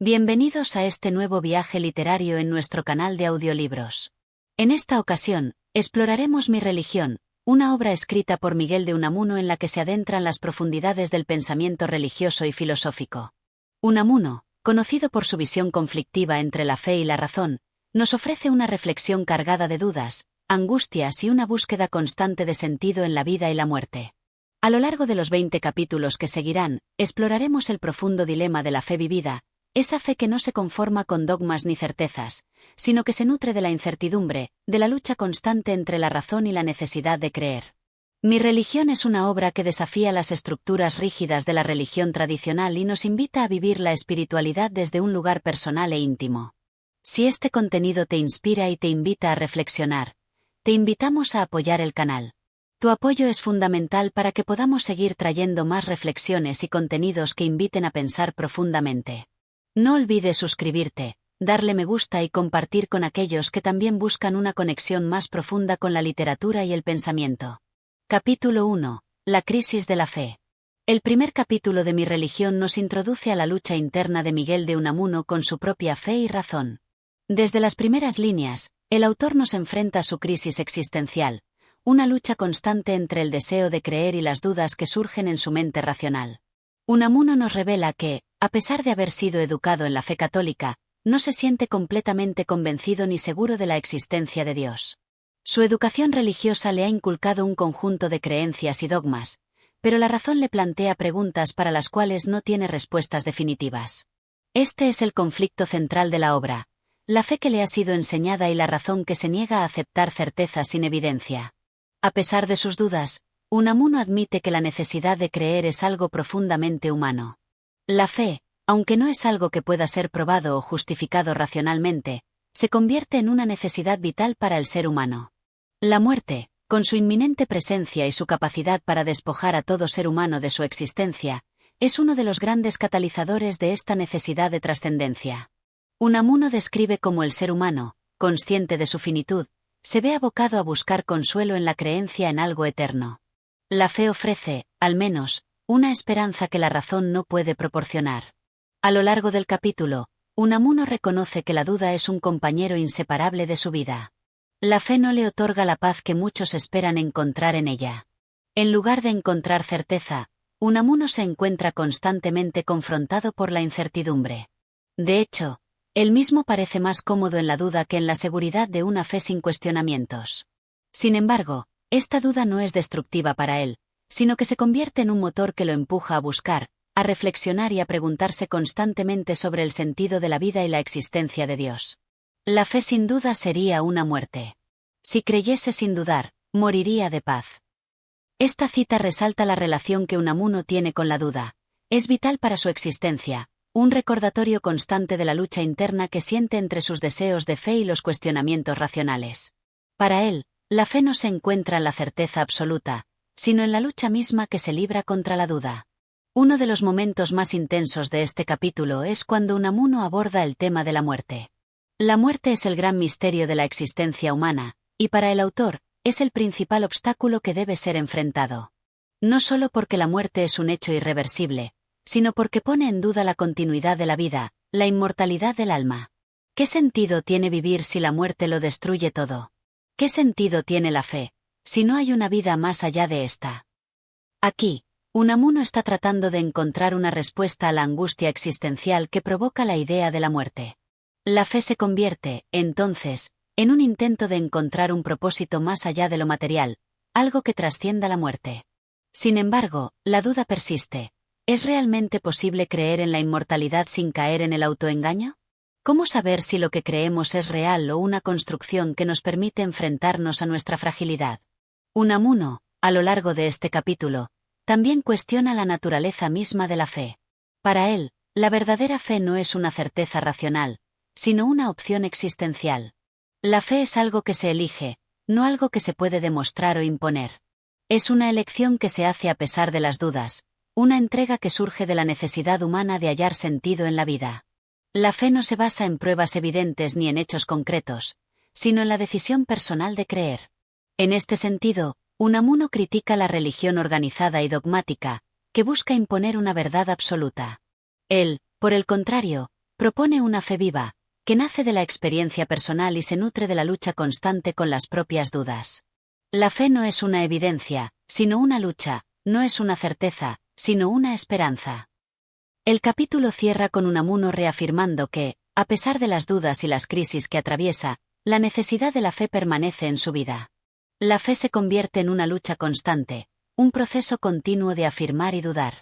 Bienvenidos a este nuevo viaje literario en nuestro canal de audiolibros. En esta ocasión, exploraremos Mi religión, una obra escrita por Miguel de Unamuno en la que se adentran las profundidades del pensamiento religioso y filosófico. Unamuno, conocido por su visión conflictiva entre la fe y la razón, nos ofrece una reflexión cargada de dudas, angustias y una búsqueda constante de sentido en la vida y la muerte. A lo largo de los 20 capítulos que seguirán, exploraremos el profundo dilema de la fe vivida, esa fe que no se conforma con dogmas ni certezas, sino que se nutre de la incertidumbre, de la lucha constante entre la razón y la necesidad de creer. Mi religión es una obra que desafía las estructuras rígidas de la religión tradicional y nos invita a vivir la espiritualidad desde un lugar personal e íntimo. Si este contenido te inspira y te invita a reflexionar, te invitamos a apoyar el canal. Tu apoyo es fundamental para que podamos seguir trayendo más reflexiones y contenidos que inviten a pensar profundamente. No olvides suscribirte, darle me gusta y compartir con aquellos que también buscan una conexión más profunda con la literatura y el pensamiento. Capítulo 1. La crisis de la fe. El primer capítulo de Mi religión nos introduce a la lucha interna de Miguel de Unamuno con su propia fe y razón. Desde las primeras líneas, el autor nos enfrenta a su crisis existencial, una lucha constante entre el deseo de creer y las dudas que surgen en su mente racional. Unamuno nos revela que, a pesar de haber sido educado en la fe católica, no se siente completamente convencido ni seguro de la existencia de Dios. Su educación religiosa le ha inculcado un conjunto de creencias y dogmas, pero la razón le plantea preguntas para las cuales no tiene respuestas definitivas. Este es el conflicto central de la obra, la fe que le ha sido enseñada y la razón que se niega a aceptar certezas sin evidencia. A pesar de sus dudas, Unamuno admite que la necesidad de creer es algo profundamente humano. La fe, aunque no es algo que pueda ser probado o justificado racionalmente, se convierte en una necesidad vital para el ser humano. La muerte, con su inminente presencia y su capacidad para despojar a todo ser humano de su existencia, es uno de los grandes catalizadores de esta necesidad de trascendencia. Unamuno describe cómo el ser humano, consciente de su finitud, se ve abocado a buscar consuelo en la creencia en algo eterno. La fe ofrece, al menos, una esperanza que la razón no puede proporcionar. A lo largo del capítulo, Unamuno reconoce que la duda es un compañero inseparable de su vida. La fe no le otorga la paz que muchos esperan encontrar en ella. En lugar de encontrar certeza, Unamuno se encuentra constantemente confrontado por la incertidumbre. De hecho, él mismo parece más cómodo en la duda que en la seguridad de una fe sin cuestionamientos. Sin embargo, esta duda no es destructiva para él, sino que se convierte en un motor que lo empuja a buscar, a reflexionar y a preguntarse constantemente sobre el sentido de la vida y la existencia de Dios. La fe sin duda sería una muerte. Si creyese sin dudar, moriría de paz. Esta cita resalta la relación que Unamuno tiene con la duda. Es vital para su existencia, un recordatorio constante de la lucha interna que siente entre sus deseos de fe y los cuestionamientos racionales. Para él, la fe no se encuentra en la certeza absoluta, sino en la lucha misma que se libra contra la duda. Uno de los momentos más intensos de este capítulo es cuando Unamuno aborda el tema de la muerte. La muerte es el gran misterio de la existencia humana, y para el autor, es el principal obstáculo que debe ser enfrentado. No solo porque la muerte es un hecho irreversible, sino porque pone en duda la continuidad de la vida, la inmortalidad del alma. ¿Qué sentido tiene vivir si la muerte lo destruye todo? ¿Qué sentido tiene la fe, si no hay una vida más allá de esta? Aquí, Unamuno está tratando de encontrar una respuesta a la angustia existencial que provoca la idea de la muerte. La fe se convierte, entonces, en un intento de encontrar un propósito más allá de lo material, algo que trascienda la muerte. Sin embargo, la duda persiste. ¿Es realmente posible creer en la inmortalidad sin caer en el autoengaño? ¿Cómo saber si lo que creemos es real o una construcción que nos permite enfrentarnos a nuestra fragilidad? Unamuno, a lo largo de este capítulo, también cuestiona la naturaleza misma de la fe. Para él, la verdadera fe no es una certeza racional, sino una opción existencial. La fe es algo que se elige, no algo que se puede demostrar o imponer. Es una elección que se hace a pesar de las dudas, una entrega que surge de la necesidad humana de hallar sentido en la vida. La fe no se basa en pruebas evidentes ni en hechos concretos, sino en la decisión personal de creer. En este sentido, Unamuno critica la religión organizada y dogmática, que busca imponer una verdad absoluta. Él, por el contrario, Propone una fe viva, que nace de la experiencia personal y se nutre de la lucha constante con las propias dudas. La fe no es una evidencia, sino una lucha, no es una certeza, sino una esperanza. El capítulo cierra con Unamuno reafirmando que, a pesar de las dudas y las crisis que atraviesa, la necesidad de la fe permanece en su vida. La fe se convierte en una lucha constante, un proceso continuo de afirmar y dudar.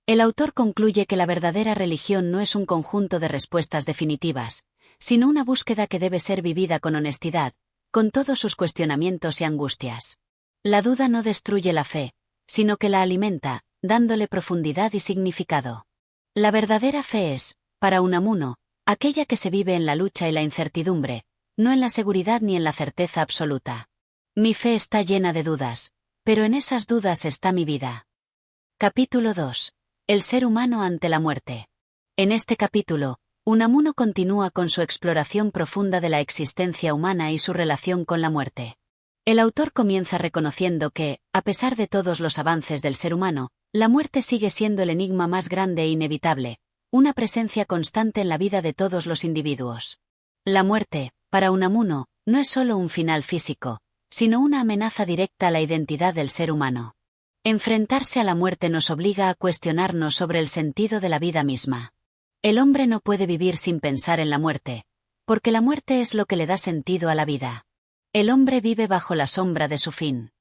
El autor concluye que la verdadera religión no es un conjunto de respuestas definitivas, sino una búsqueda que debe ser vivida con honestidad, con todos sus cuestionamientos y angustias. La duda no destruye la fe, sino que la alimenta, dándole profundidad y significado. La verdadera fe es, para Unamuno, aquella que se vive en la lucha y la incertidumbre, no en la seguridad ni en la certeza absoluta. Mi fe está llena de dudas, pero en esas dudas está mi vida. Capítulo 2. El ser humano ante la muerte. En este capítulo, Unamuno continúa con su exploración profunda de la existencia humana y su relación con la muerte. El autor comienza reconociendo que, a pesar de todos los avances del ser humano, la muerte sigue siendo el enigma más grande e inevitable, una presencia constante en la vida de todos los individuos. La muerte, para Unamuno, no es solo un final físico, sino una amenaza directa a la identidad del ser humano. Enfrentarse a la muerte nos obliga a cuestionarnos sobre el sentido de la vida misma. El hombre no puede vivir sin pensar en la muerte, porque la muerte es lo que le da sentido a la vida. El hombre vive bajo la sombra de su fin.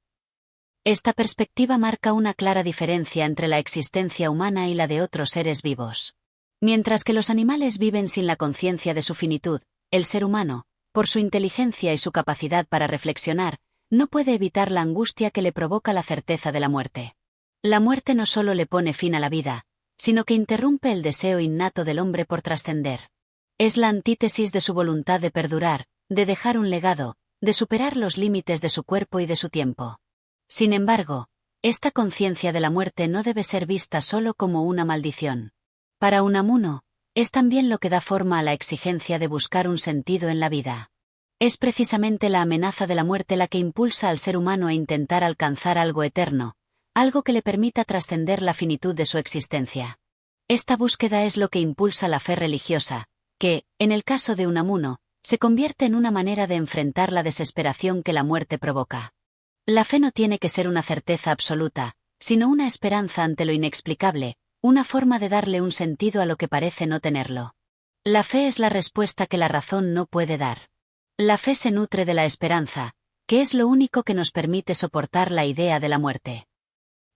Esta perspectiva marca una clara diferencia entre la existencia humana y la de otros seres vivos. Mientras que los animales viven sin la conciencia de su finitud, el ser humano, por su inteligencia y su capacidad para reflexionar, no puede evitar la angustia que le provoca la certeza de la muerte. La muerte no solo le pone fin a la vida, sino que interrumpe el deseo innato del hombre por trascender. Es la antítesis de su voluntad de perdurar, de dejar un legado, de superar los límites de su cuerpo y de su tiempo. Sin embargo, esta conciencia de la muerte no debe ser vista solo como una maldición. Para Unamuno, es también lo que da forma a la exigencia de buscar un sentido en la vida. Es precisamente la amenaza de la muerte la que impulsa al ser humano a intentar alcanzar algo eterno, algo que le permita trascender la finitud de su existencia. Esta búsqueda es lo que impulsa la fe religiosa, que, en el caso de Unamuno, se convierte en una manera de enfrentar la desesperación que la muerte provoca. La fe no tiene que ser una certeza absoluta, sino una esperanza ante lo inexplicable, una forma de darle un sentido a lo que parece no tenerlo. La fe es la respuesta que la razón no puede dar. La fe se nutre de la esperanza, que es lo único que nos permite soportar la idea de la muerte.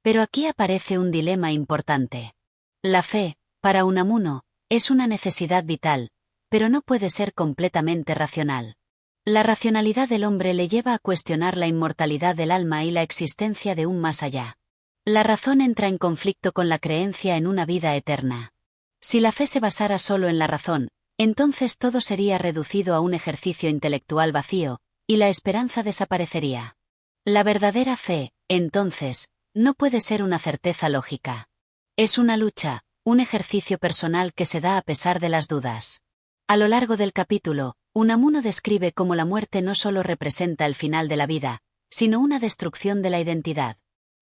Pero aquí aparece un dilema importante. La fe, para Unamuno, es una necesidad vital, pero no puede ser completamente racional. La racionalidad del hombre le lleva a cuestionar la inmortalidad del alma y la existencia de un más allá. La razón entra en conflicto con la creencia en una vida eterna. Si la fe se basara solo en la razón, entonces todo sería reducido a un ejercicio intelectual vacío, y la esperanza desaparecería. La verdadera fe, entonces, no puede ser una certeza lógica. Es una lucha, un ejercicio personal que se da a pesar de las dudas. A lo largo del capítulo, Unamuno describe cómo la muerte no solo representa el final de la vida, sino una destrucción de la identidad.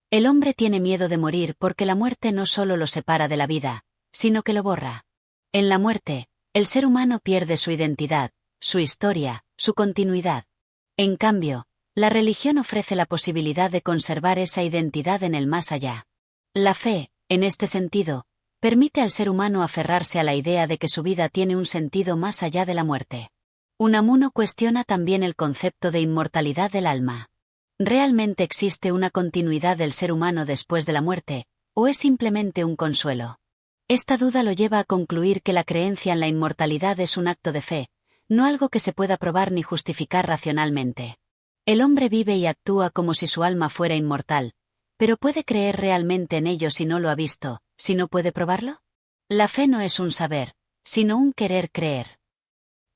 El hombre tiene miedo de morir porque la muerte no solo lo separa de la vida, sino que lo borra. En la muerte, el ser humano pierde su identidad, su historia, su continuidad. En cambio, la religión ofrece la posibilidad de conservar esa identidad en el más allá. La fe, en este sentido, permite al ser humano aferrarse a la idea de que su vida tiene un sentido más allá de la muerte. Unamuno cuestiona también el concepto de inmortalidad del alma. ¿Realmente existe una continuidad del ser humano después de la muerte, o es simplemente un consuelo? Esta duda lo lleva a concluir que la creencia en la inmortalidad es un acto de fe, no algo que se pueda probar ni justificar racionalmente. El hombre vive y actúa como si su alma fuera inmortal, pero ¿puede creer realmente en ello si no lo ha visto, si no puede probarlo? La fe no es un saber, sino un querer creer.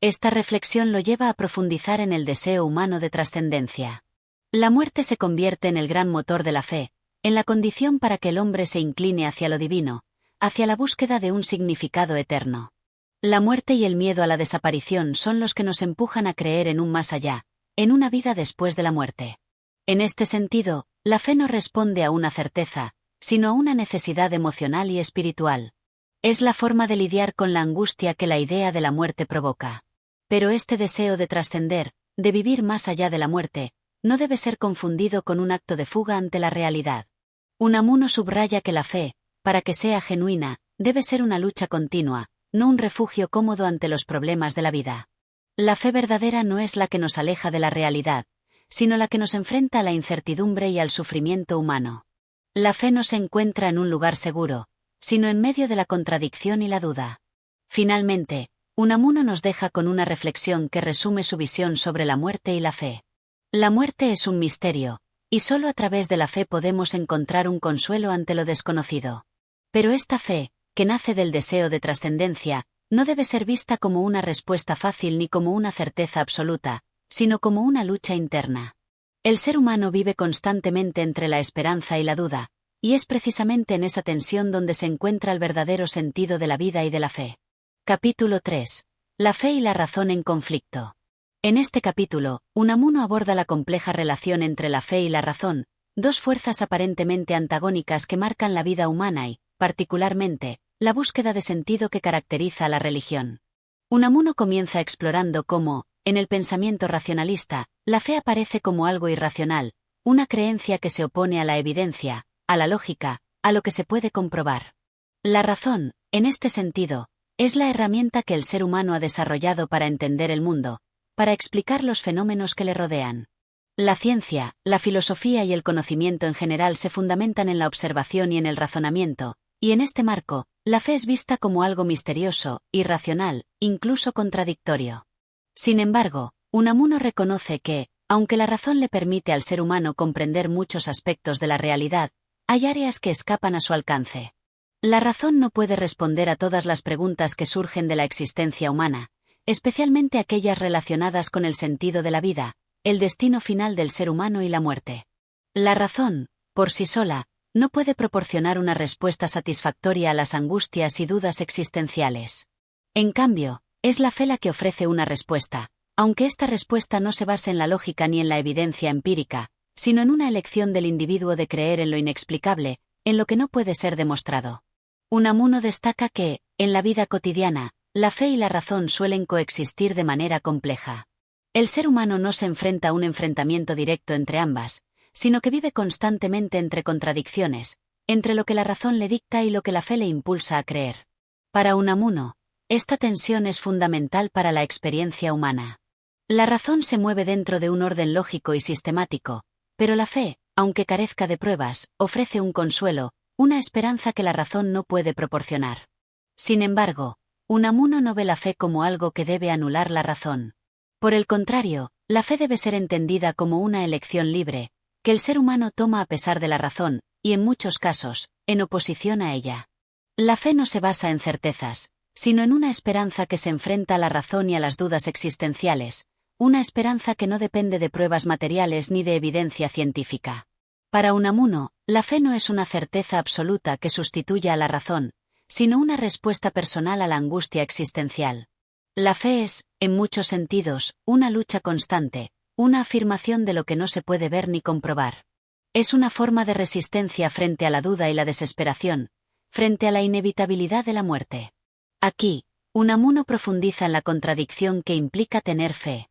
Esta reflexión lo lleva a profundizar en el deseo humano de trascendencia. La muerte se convierte en el gran motor de la fe, en la condición para que el hombre se incline hacia lo divino, hacia la búsqueda de un significado eterno. La muerte y el miedo a la desaparición son los que nos empujan a creer en un más allá, en una vida después de la muerte. En este sentido, la fe no responde a una certeza, sino a una necesidad emocional y espiritual. Es la forma de lidiar con la angustia que la idea de la muerte provoca. Pero este deseo de trascender, de vivir más allá de la muerte, no debe ser confundido con un acto de fuga ante la realidad. Unamuno subraya que la fe, para que sea genuina, debe ser una lucha continua, no un refugio cómodo ante los problemas de la vida. La fe verdadera no es la que nos aleja de la realidad, sino la que nos enfrenta a la incertidumbre y al sufrimiento humano. La fe no se encuentra en un lugar seguro, sino en medio de la contradicción y la duda. Finalmente, Unamuno nos deja con una reflexión que resume su visión sobre la muerte y la fe. La muerte es un misterio, y solo a través de la fe podemos encontrar un consuelo ante lo desconocido. Pero esta fe, que nace del deseo de trascendencia, no debe ser vista como una respuesta fácil ni como una certeza absoluta, sino como una lucha interna. El ser humano vive constantemente entre la esperanza y la duda, y es precisamente en esa tensión donde se encuentra el verdadero sentido de la vida y de la fe. Capítulo 3. La fe y la razón en conflicto. En este capítulo, Unamuno aborda la compleja relación entre la fe y la razón, dos fuerzas aparentemente antagónicas que marcan la vida humana y, particularmente, la búsqueda de sentido que caracteriza a la religión. Unamuno comienza explorando cómo, en el pensamiento racionalista, la fe aparece como algo irracional, una creencia que se opone a la evidencia, a la lógica, a lo que se puede comprobar. La razón, en este sentido, es la herramienta que el ser humano ha desarrollado para entender el mundo, para explicar los fenómenos que le rodean. La ciencia, la filosofía y el conocimiento en general se fundamentan en la observación y en el razonamiento, y en este marco, la fe es vista como algo misterioso, irracional, incluso contradictorio. Sin embargo, Unamuno reconoce que, aunque la razón le permite al ser humano comprender muchos aspectos de la realidad, hay áreas que escapan a su alcance. La razón no puede responder a todas las preguntas que surgen de la existencia humana, especialmente aquellas relacionadas con el sentido de la vida, el destino final del ser humano y la muerte. La razón, por sí sola, no puede proporcionar una respuesta satisfactoria a las angustias y dudas existenciales. En cambio, es la fe la que ofrece una respuesta, aunque esta respuesta no se base en la lógica ni en la evidencia empírica, sino en una elección del individuo de creer en lo inexplicable, en lo que no puede ser demostrado. Unamuno destaca que, en la vida cotidiana, la fe y la razón suelen coexistir de manera compleja. El ser humano no se enfrenta a un enfrentamiento directo entre ambas, sino que vive constantemente entre contradicciones, entre lo que la razón le dicta y lo que la fe le impulsa a creer. Para Unamuno, esta tensión es fundamental para la experiencia humana. La razón se mueve dentro de un orden lógico y sistemático, pero la fe, aunque carezca de pruebas, ofrece un consuelo, una esperanza que la razón no puede proporcionar. Sin embargo, Unamuno no ve la fe como algo que debe anular la razón. Por el contrario, la fe debe ser entendida como una elección libre, que el ser humano toma a pesar de la razón, y en muchos casos, en oposición a ella. La fe no se basa en certezas, sino en una esperanza que se enfrenta a la razón y a las dudas existenciales, una esperanza que no depende de pruebas materiales ni de evidencia científica. Para Unamuno, la fe no es una certeza absoluta que sustituya a la razón, sino una respuesta personal a la angustia existencial. La fe es, en muchos sentidos, una lucha constante, una afirmación de lo que no se puede ver ni comprobar. Es una forma de resistencia frente a la duda y la desesperación, frente a la inevitabilidad de la muerte. Aquí, Unamuno profundiza en la contradicción que implica tener fe.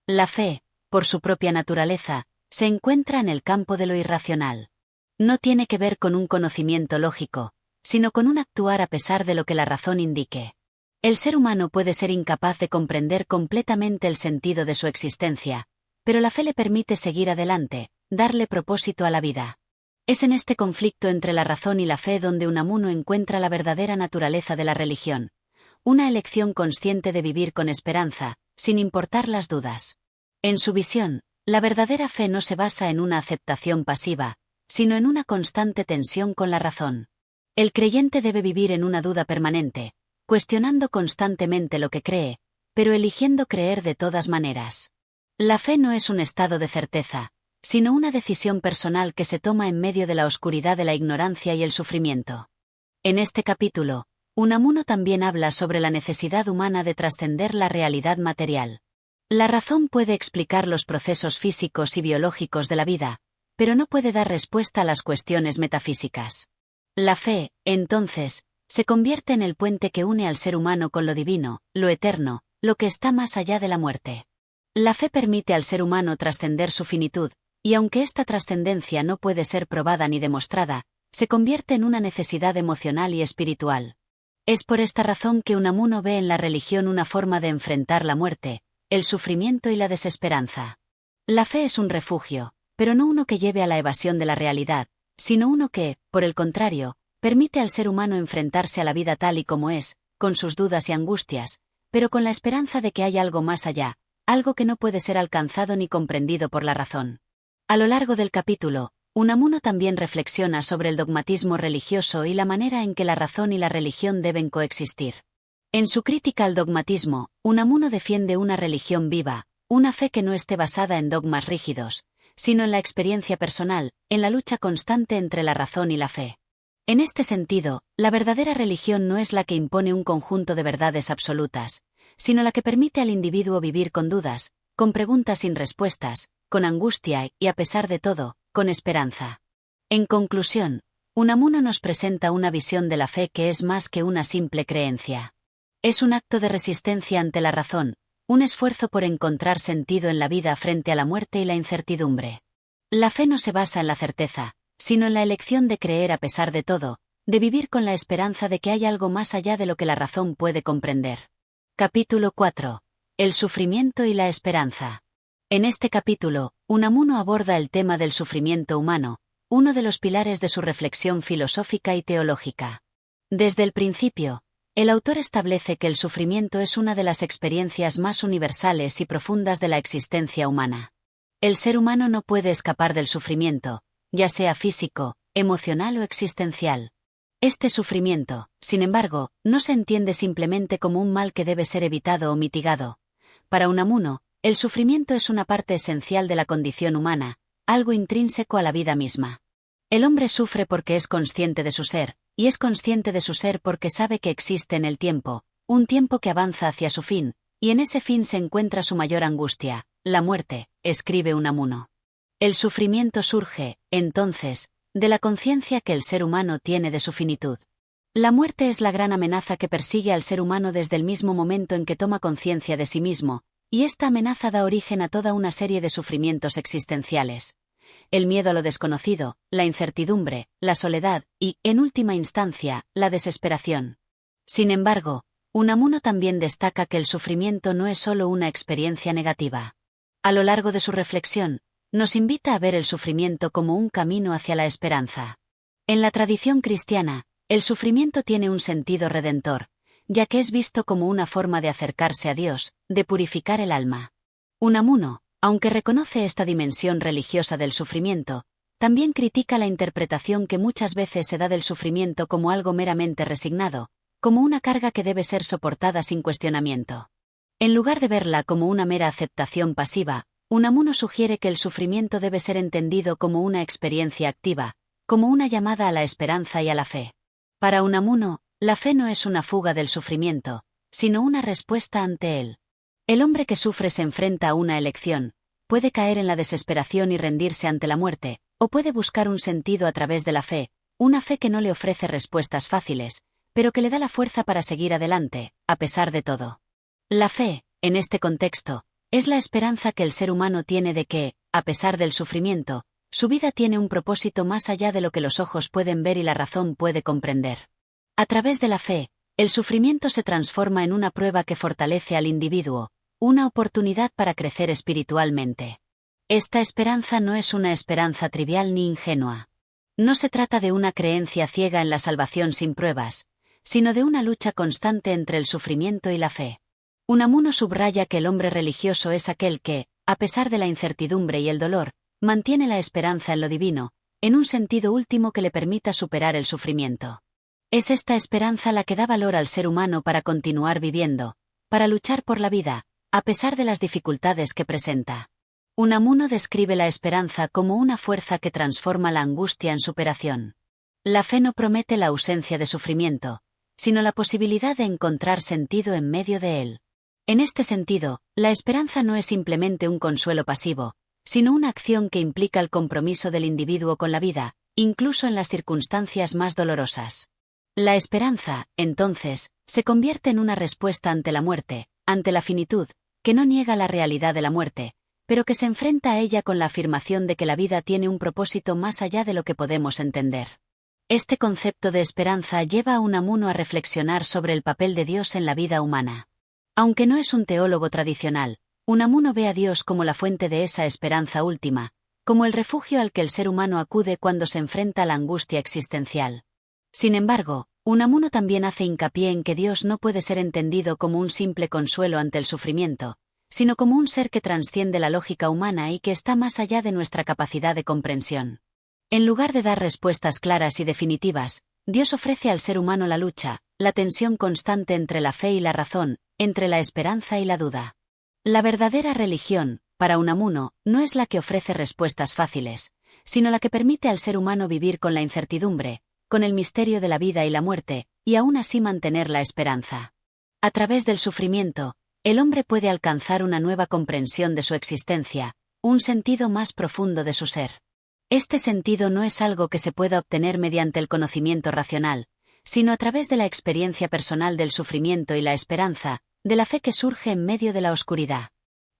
La fe, por su propia naturaleza, se encuentra en el campo de lo irracional. No tiene que ver con un conocimiento lógico, sino con un actuar a pesar de lo que la razón indique. El ser humano puede ser incapaz de comprender completamente el sentido de su existencia, pero la fe le permite seguir adelante, darle propósito a la vida. Es en este conflicto entre la razón y la fe donde Unamuno encuentra la verdadera naturaleza de la religión, una elección consciente de vivir con esperanza, sin importar las dudas. En su visión, la verdadera fe no se basa en una aceptación pasiva, sino en una constante tensión con la razón. El creyente debe vivir en una duda permanente, cuestionando constantemente lo que cree, pero eligiendo creer de todas maneras. La fe no es un estado de certeza, sino una decisión personal que se toma en medio de la oscuridad de la ignorancia y el sufrimiento. En este capítulo, Unamuno también habla sobre la necesidad humana de trascender la realidad material. La razón puede explicar los procesos físicos y biológicos de la vida, pero no puede dar respuesta a las cuestiones metafísicas. La fe, entonces, Se convierte en el puente que une al ser humano con lo divino, lo eterno, lo que está más allá de la muerte. La fe permite al ser humano trascender su finitud, y aunque esta trascendencia no puede ser probada ni demostrada, se convierte en una necesidad emocional y espiritual. Es por esta razón que Unamuno ve en la religión una forma de enfrentar la muerte, el sufrimiento y la desesperanza. La fe es un refugio, pero no uno que lleve a la evasión de la realidad, sino uno que, por el contrario, permite al ser humano enfrentarse a la vida tal y como es, con sus dudas y angustias, pero con la esperanza de que hay algo más allá, algo que no puede ser alcanzado ni comprendido por la razón. A lo largo del capítulo, Unamuno también reflexiona sobre el dogmatismo religioso y la manera en que la razón y la religión deben coexistir. En su crítica al dogmatismo, Unamuno defiende una religión viva, una fe que no esté basada en dogmas rígidos, sino en la experiencia personal, en la lucha constante entre la razón y la fe. En este sentido, la verdadera religión no es la que impone un conjunto de verdades absolutas, sino la que permite al individuo vivir con dudas, con preguntas sin respuestas, con angustia y, a pesar de todo, con esperanza. En conclusión, Unamuno nos presenta una visión de la fe que es más que una simple creencia. Es un acto de resistencia ante la razón, un esfuerzo por encontrar sentido en la vida frente a la muerte y la incertidumbre. La fe no se basa en la certeza, sino en la elección de creer a pesar de todo, de vivir con la esperanza de que hay algo más allá de lo que la razón puede comprender. Capítulo 4. El sufrimiento y la esperanza. En este capítulo, Unamuno aborda el tema del sufrimiento humano, uno de los pilares de su reflexión filosófica y teológica. Desde el principio, el autor establece que el sufrimiento es una de las experiencias más universales y profundas de la existencia humana. El ser humano no puede escapar del sufrimiento, ya sea físico, emocional o existencial. Este sufrimiento, sin embargo, no se entiende simplemente como un mal que debe ser evitado o mitigado. Para Unamuno, el sufrimiento es una parte esencial de la condición humana, algo intrínseco a la vida misma. El hombre sufre porque es consciente de su ser, y es consciente de su ser porque sabe que existe en el tiempo, un tiempo que avanza hacia su fin, y en ese fin se encuentra su mayor angustia, la muerte, escribe Unamuno. El sufrimiento surge, entonces, de la conciencia que el ser humano tiene de su finitud. La muerte es la gran amenaza que persigue al ser humano desde el mismo momento en que toma conciencia de sí mismo, y esta amenaza da origen a toda una serie de sufrimientos existenciales. El miedo a lo desconocido, la incertidumbre, la soledad y, en última instancia, la desesperación. Sin embargo, Unamuno también destaca que el sufrimiento no es solo una experiencia negativa. A lo largo de su reflexión, nos invita a ver el sufrimiento como un camino hacia la esperanza. En la tradición cristiana, el sufrimiento tiene un sentido redentor, ya que es visto como una forma de acercarse a Dios, de purificar el alma. Unamuno, aunque reconoce esta dimensión religiosa del sufrimiento, también critica la interpretación que muchas veces se da del sufrimiento como algo meramente resignado, como una carga que debe ser soportada sin cuestionamiento. En lugar de verla como una mera aceptación pasiva, Unamuno sugiere que el sufrimiento debe ser entendido como una experiencia activa, como una llamada a la esperanza y a la fe. Para Unamuno, la fe no es una fuga del sufrimiento, sino una respuesta ante él. El hombre que sufre se enfrenta a una elección, puede caer en la desesperación y rendirse ante la muerte, o puede buscar un sentido a través de la fe, una fe que no le ofrece respuestas fáciles, pero que le da la fuerza para seguir adelante, a pesar de todo. La fe, en este contexto, es la esperanza que el ser humano tiene de que, a pesar del sufrimiento, su vida tiene un propósito más allá de lo que los ojos pueden ver y la razón puede comprender. A través de la fe, el sufrimiento se transforma en una prueba que fortalece al individuo, una oportunidad para crecer espiritualmente. Esta esperanza no es una esperanza trivial ni ingenua. No se trata de una creencia ciega en la salvación sin pruebas, sino de una lucha constante entre el sufrimiento y la fe. Unamuno subraya que el hombre religioso es aquel que, a pesar de la incertidumbre y el dolor, mantiene la esperanza en lo divino, en un sentido último que le permita superar el sufrimiento. Es esta esperanza la que da valor al ser humano para continuar viviendo, para luchar por la vida, a pesar de las dificultades que presenta. Unamuno describe la esperanza como una fuerza que transforma la angustia en superación. La fe no promete la ausencia de sufrimiento, sino la posibilidad de encontrar sentido en medio de él. En este sentido, la esperanza no es simplemente un consuelo pasivo, sino una acción que implica el compromiso del individuo con la vida, incluso en las circunstancias más dolorosas. La esperanza, entonces, se convierte en una respuesta ante la muerte, ante la finitud, que no niega la realidad de la muerte, pero que se enfrenta a ella con la afirmación de que la vida tiene un propósito más allá de lo que podemos entender. Este concepto de esperanza lleva a Unamuno a reflexionar sobre el papel de Dios en la vida humana. Aunque no es un teólogo tradicional, Unamuno ve a Dios como la fuente de esa esperanza última, como el refugio al que el ser humano acude cuando se enfrenta a la angustia existencial. Sin embargo, Unamuno también hace hincapié en que Dios no puede ser entendido como un simple consuelo ante el sufrimiento, sino como un ser que trasciende la lógica humana y que está más allá de nuestra capacidad de comprensión. En lugar de dar respuestas claras y definitivas, Dios ofrece al ser humano la lucha, la tensión constante entre la fe y la razón, entre la esperanza y la duda. La verdadera religión, para Unamuno, no es la que ofrece respuestas fáciles, sino la que permite al ser humano vivir con la incertidumbre, con el misterio de la vida y la muerte, y aún así mantener la esperanza. A través del sufrimiento, el hombre puede alcanzar una nueva comprensión de su existencia, un sentido más profundo de su ser. Este sentido no es algo que se pueda obtener mediante el conocimiento racional, sino a través de la experiencia personal del sufrimiento y la esperanza, de la fe que surge en medio de la oscuridad.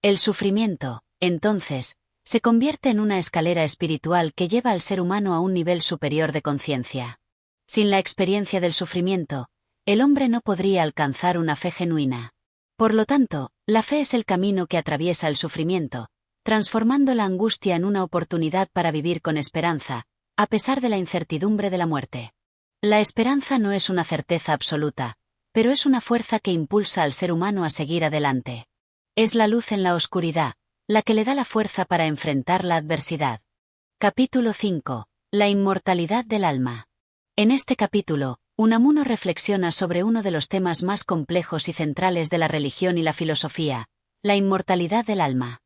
El sufrimiento, entonces, se convierte en una escalera espiritual que lleva al ser humano a un nivel superior de conciencia. Sin la experiencia del sufrimiento, el hombre no podría alcanzar una fe genuina. Por lo tanto, la fe es el camino que atraviesa el sufrimiento, transformando la angustia en una oportunidad para vivir con esperanza, a pesar de la incertidumbre de la muerte. La esperanza no es una certeza absoluta, pero es una fuerza que impulsa al ser humano a seguir adelante. Es la luz en la oscuridad, la que le da la fuerza para enfrentar la adversidad. Capítulo 5. La inmortalidad del alma. En este capítulo, Unamuno reflexiona sobre uno de los temas más complejos y centrales de la religión y la filosofía, la inmortalidad del alma.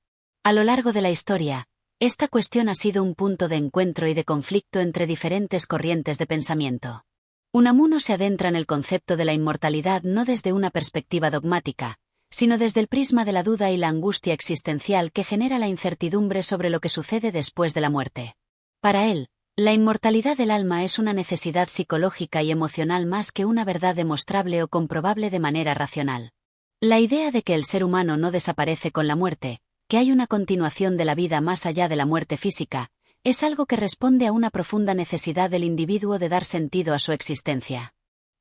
A lo largo de la historia, esta cuestión ha sido un punto de encuentro y de conflicto entre diferentes corrientes de pensamiento. Unamuno se adentra en el concepto de la inmortalidad no desde una perspectiva dogmática, sino desde el prisma de la duda y la angustia existencial que genera la incertidumbre sobre lo que sucede después de la muerte. Para él, la inmortalidad del alma es una necesidad psicológica y emocional más que una verdad demostrable o comprobable de manera racional. La idea de que el ser humano no desaparece con la muerte, que hay una continuación de la vida más allá de la muerte física, es algo que responde a una profunda necesidad del individuo de dar sentido a su existencia.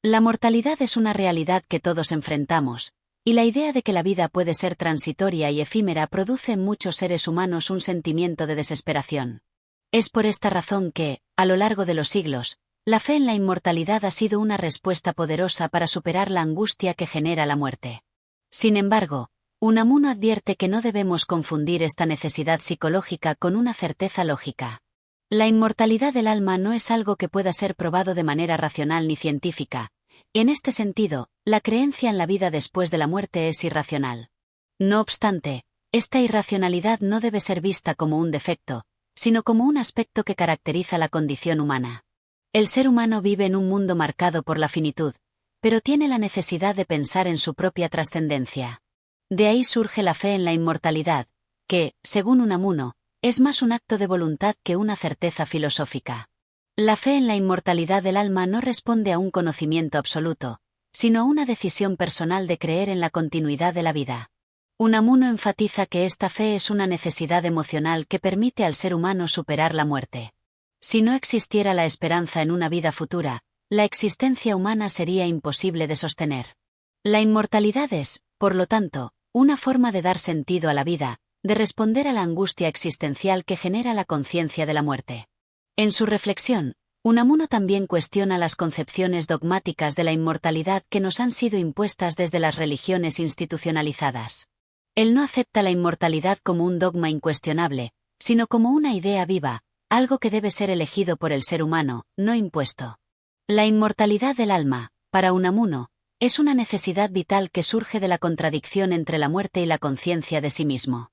La mortalidad es una realidad que todos enfrentamos, y la idea de que la vida puede ser transitoria y efímera produce en muchos seres humanos un sentimiento de desesperación. Es por esta razón que, a lo largo de los siglos, la fe en la inmortalidad ha sido una respuesta poderosa para superar la angustia que genera la muerte. Sin embargo, Unamuno advierte que no debemos confundir esta necesidad psicológica con una certeza lógica. La inmortalidad del alma no es algo que pueda ser probado de manera racional ni científica. En este sentido, la creencia en la vida después de la muerte es irracional. No obstante, esta irracionalidad no debe ser vista como un defecto, sino como un aspecto que caracteriza la condición humana. El ser humano vive en un mundo marcado por la finitud, pero tiene la necesidad de pensar en su propia trascendencia. De ahí surge la fe en la inmortalidad, que, según Unamuno, es más un acto de voluntad que una certeza filosófica. La fe en la inmortalidad del alma no responde a un conocimiento absoluto, sino a una decisión personal de creer en la continuidad de la vida. Unamuno enfatiza que esta fe es una necesidad emocional que permite al ser humano superar la muerte. Si no existiera la esperanza en una vida futura, la existencia humana sería imposible de sostener. La inmortalidad es, por lo tanto, una forma de dar sentido a la vida, de responder a la angustia existencial que genera la conciencia de la muerte. En su reflexión, Unamuno también cuestiona las concepciones dogmáticas de la inmortalidad que nos han sido impuestas desde las religiones institucionalizadas. Él no acepta la inmortalidad como un dogma incuestionable, sino como una idea viva, algo que debe ser elegido por el ser humano, no impuesto. La inmortalidad del alma, para Unamuno, es una necesidad vital que surge de la contradicción entre la muerte y la conciencia de sí mismo.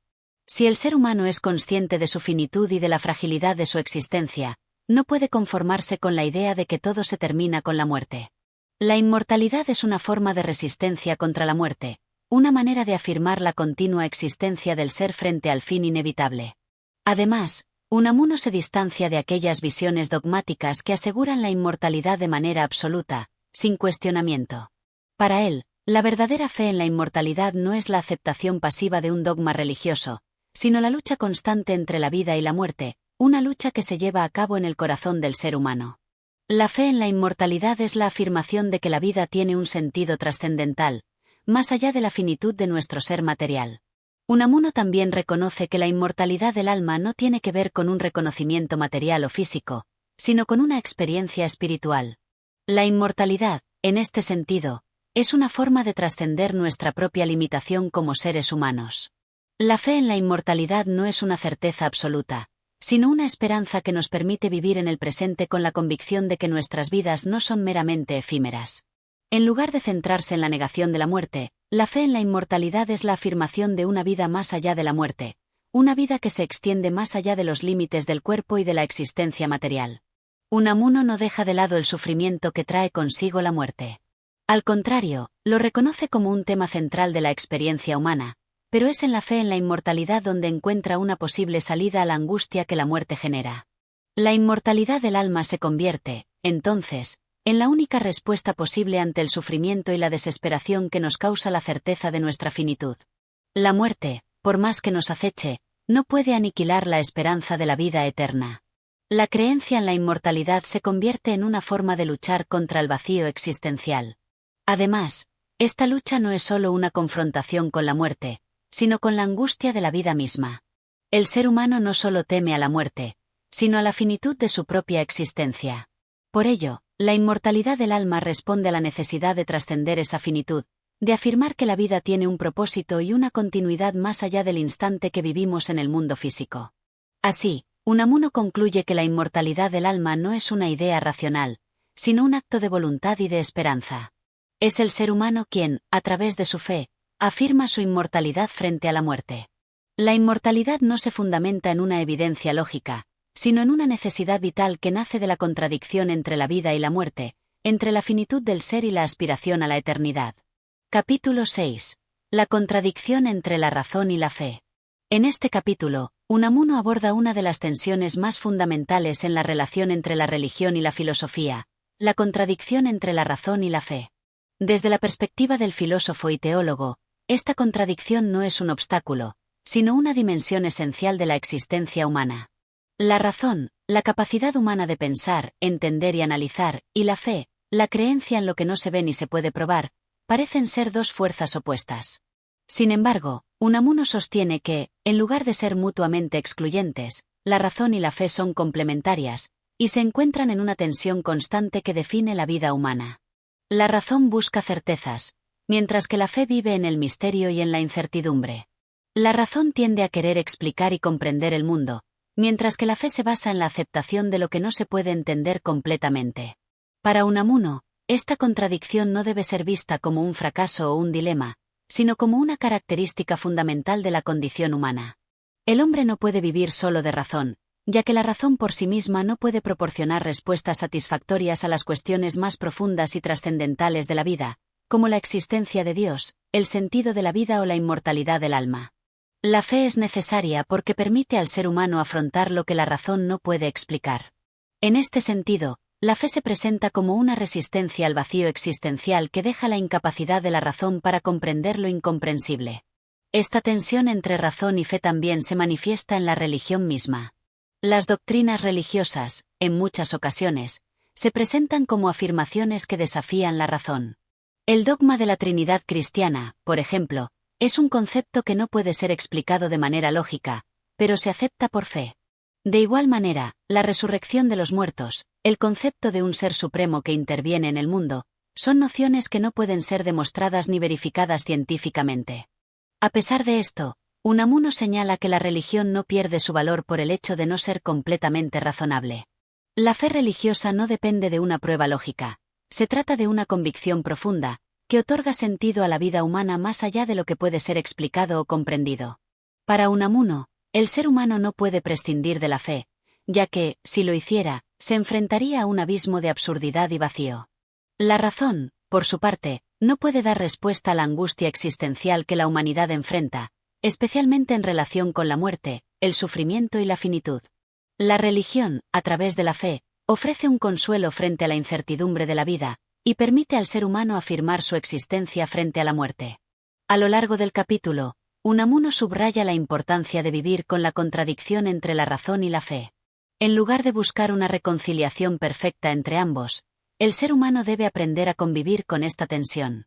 Si el ser humano es consciente de su finitud y de la fragilidad de su existencia, no puede conformarse con la idea de que todo se termina con la muerte. La inmortalidad es una forma de resistencia contra la muerte, una manera de afirmar la continua existencia del ser frente al fin inevitable. Además, Unamuno se distancia de aquellas visiones dogmáticas que aseguran la inmortalidad de manera absoluta, sin cuestionamiento. Para él, la verdadera fe en la inmortalidad no es la aceptación pasiva de un dogma religioso, sino la lucha constante entre la vida y la muerte, una lucha que se lleva a cabo en el corazón del ser humano. La fe en la inmortalidad es la afirmación de que la vida tiene un sentido trascendental, más allá de la finitud de nuestro ser material. Unamuno también reconoce que la inmortalidad del alma no tiene que ver con un reconocimiento material o físico, sino con una experiencia espiritual. La inmortalidad, en este sentido, es una forma de trascender nuestra propia limitación como seres humanos. La fe en la inmortalidad no es una certeza absoluta, sino una esperanza que nos permite vivir en el presente con la convicción de que nuestras vidas no son meramente efímeras. En lugar de centrarse en la negación de la muerte, la fe en la inmortalidad es la afirmación de una vida más allá de la muerte, una vida que se extiende más allá de los límites del cuerpo y de la existencia material. Unamuno no deja de lado el sufrimiento que trae consigo la muerte. Al contrario, lo reconoce como un tema central de la experiencia humana, pero es en la fe en la inmortalidad donde encuentra una posible salida a la angustia que la muerte genera. La inmortalidad del alma se convierte, entonces, en la única respuesta posible ante el sufrimiento y la desesperación que nos causa la certeza de nuestra finitud. La muerte, por más que nos aceche, no puede aniquilar la esperanza de la vida eterna. La creencia en la inmortalidad se convierte en una forma de luchar contra el vacío existencial. Además, esta lucha no es solo una confrontación con la muerte, sino con la angustia de la vida misma. El ser humano no solo teme a la muerte, sino a la finitud de su propia existencia. Por ello, la inmortalidad del alma responde a la necesidad de trascender esa finitud, de afirmar que la vida tiene un propósito y una continuidad más allá del instante que vivimos en el mundo físico. Así, Unamuno concluye que la inmortalidad del alma no es una idea racional, sino un acto de voluntad y de esperanza. Es el ser humano quien, a través de su fe, afirma su inmortalidad frente a la muerte. La inmortalidad no se fundamenta en una evidencia lógica, sino en una necesidad vital que nace de la contradicción entre la vida y la muerte, entre la finitud del ser y la aspiración a la eternidad. Capítulo 6. La contradicción entre la razón y la fe. En este capítulo, Unamuno aborda una de las tensiones más fundamentales en la relación entre la religión y la filosofía, la contradicción entre la razón y la fe. Desde la perspectiva del filósofo y teólogo, esta contradicción no es un obstáculo, sino una dimensión esencial de la existencia humana. La razón, la capacidad humana de pensar, entender y analizar, y la fe, la creencia en lo que no se ve ni se puede probar, parecen ser dos fuerzas opuestas. Sin embargo, Unamuno sostiene que, en lugar de ser mutuamente excluyentes, la razón y la fe son complementarias, y se encuentran en una tensión constante que define la vida humana. La razón busca certezas, mientras que la fe vive en el misterio y en la incertidumbre. La razón tiende a querer explicar y comprender el mundo, mientras que la fe se basa en la aceptación de lo que no se puede entender completamente. Para Unamuno, esta contradicción no debe ser vista como un fracaso o un dilema, sino como una característica fundamental de la condición humana. El hombre no puede vivir solo de razón, ya que la razón por sí misma no puede proporcionar respuestas satisfactorias a las cuestiones más profundas y trascendentales de la vida, como la existencia de Dios, el sentido de la vida o la inmortalidad del alma. La fe es necesaria porque permite al ser humano afrontar lo que la razón no puede explicar. En este sentido, la fe se presenta como una resistencia al vacío existencial que deja la incapacidad de la razón para comprender lo incomprensible. Esta tensión entre razón y fe también se manifiesta en la religión misma. Las doctrinas religiosas, en muchas ocasiones, se presentan como afirmaciones que desafían la razón. El dogma de la Trinidad cristiana, por ejemplo, es un concepto que no puede ser explicado de manera lógica, pero se acepta por fe. De igual manera, la resurrección de los muertos, el concepto de un ser supremo que interviene en el mundo, son nociones que no pueden ser demostradas ni verificadas científicamente. A pesar de esto, Unamuno señala que la religión no pierde su valor por el hecho de no ser completamente razonable. La fe religiosa no depende de una prueba lógica, se trata de una convicción profunda, que otorga sentido a la vida humana más allá de lo que puede ser explicado o comprendido. Para Unamuno, el ser humano no puede prescindir de la fe, ya que, si lo hiciera, se enfrentaría a un abismo de absurdidad y vacío. La razón, por su parte, no puede dar respuesta a la angustia existencial que la humanidad enfrenta, especialmente en relación con la muerte, el sufrimiento y la finitud. La religión, a través de la fe, ofrece un consuelo frente a la incertidumbre de la vida, y permite al ser humano afirmar su existencia frente a la muerte. A lo largo del capítulo, Unamuno subraya la importancia de vivir con la contradicción entre la razón y la fe. En lugar de buscar una reconciliación perfecta entre ambos, el ser humano debe aprender a convivir con esta tensión.